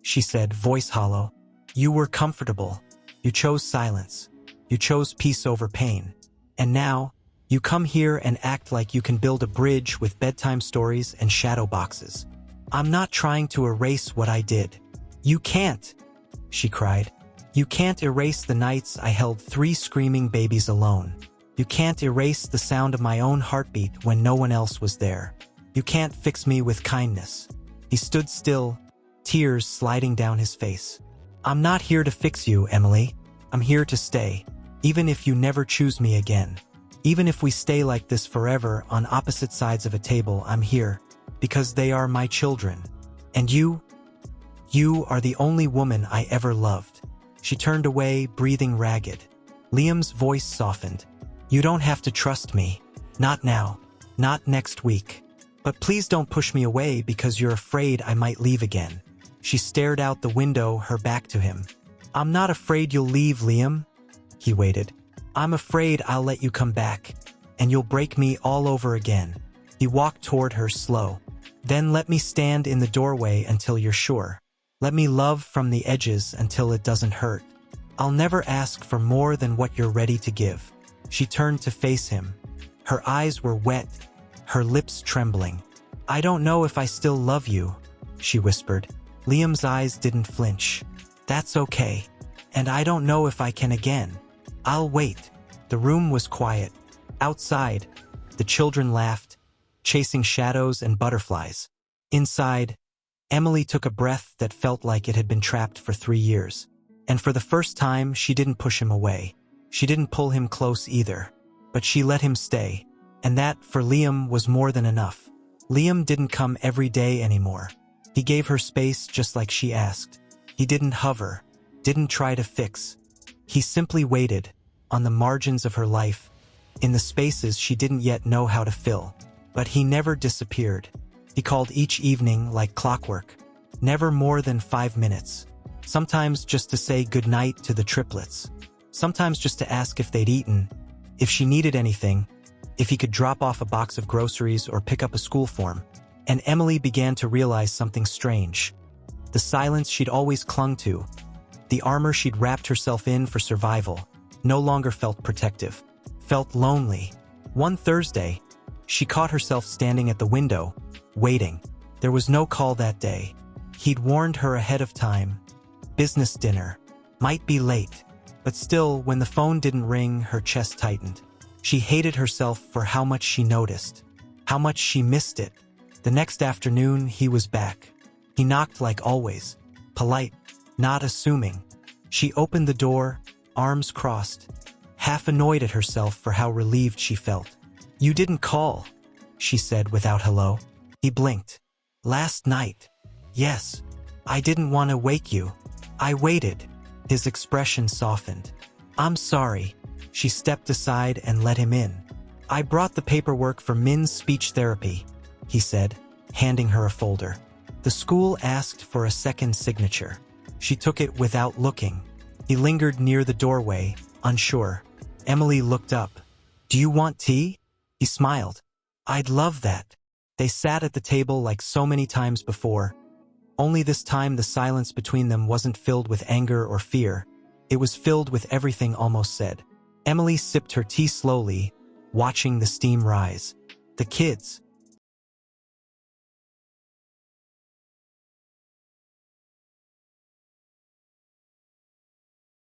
she said, voice hollow. You were comfortable. You chose silence. You chose peace over pain. And now, you come here and act like you can build a bridge with bedtime stories and shadow boxes. I'm not trying to erase what I did. You can't, she cried. You can't erase the nights I held 3 screaming babies alone. You can't erase the sound of my own heartbeat when no one else was there. You can't fix me with kindness." He stood still, tears sliding down his face. "I'm not here to fix you, Emily. I'm here to stay, even if you never choose me again. Even if we stay like this forever on opposite sides of a table, I'm here, because they are my children. And you are the only woman I ever loved." She turned away, breathing ragged. Liam's voice softened. "You don't have to trust me. Not now. Not next week. But please don't push me away because you're afraid I might leave again." She stared out the window, her back to him. "I'm not afraid you'll leave, Liam." He waited. "I'm afraid I'll let you come back, and you'll break me all over again." He walked toward her, slow. "Then let me stand in the doorway until you're sure. Let me love from the edges until it doesn't hurt. I'll never ask for more than what you're ready to give." She turned to face him. Her eyes were wet, her lips trembling. "I don't know if I still love you," she whispered. Liam's eyes didn't flinch. "That's okay. And I don't know if I can again. I'll wait." The room was quiet. Outside, the children laughed, chasing shadows and butterflies. Inside, Emily took a breath that felt like it had been trapped for 3 years. And for the first time, she didn't push him away. She didn't pull him close either. But she let him stay. And that, for Liam, was more than enough. Liam didn't come every day anymore. He gave her space just like she asked. He didn't hover, didn't try to fix. He simply waited, on the margins of her life, in the spaces she didn't yet know how to fill. But he never disappeared. He called each evening like clockwork. Never more than 5 minutes. Sometimes just to say goodnight to the triplets. Sometimes just to ask if they'd eaten, if she needed anything, if he could drop off a box of groceries or pick up a school form. And Emily began to realize something strange. The silence she'd always clung to, the armor she'd wrapped herself in for survival, no longer felt protective, felt lonely. One Thursday, she caught herself standing at the window, waiting. There was no call that day. He'd warned her ahead of time. Business dinner. Might be late. But still, when the phone didn't ring, her chest tightened. She hated herself for how much she noticed, how much she missed it. The next afternoon, he was back. He knocked like always, polite, not assuming. She opened the door, arms crossed, half annoyed at herself for how relieved she felt. "You didn't call," she said without hello. He blinked. "Last night. Yes. I didn't want to wake you. I waited." His expression softened. "I'm sorry." She stepped aside and let him in. "I brought the paperwork for Min's speech therapy," he said, handing her a folder. The school asked for a second signature. She took it without looking. He lingered near the doorway, unsure. Emily looked up. "Do you want tea?" He smiled. "I'd love that." They sat at the table like so many times before. Only this time the silence between them wasn't filled with anger or fear. It was filled with everything almost said. Emily sipped her tea slowly, watching the steam rise. The kids,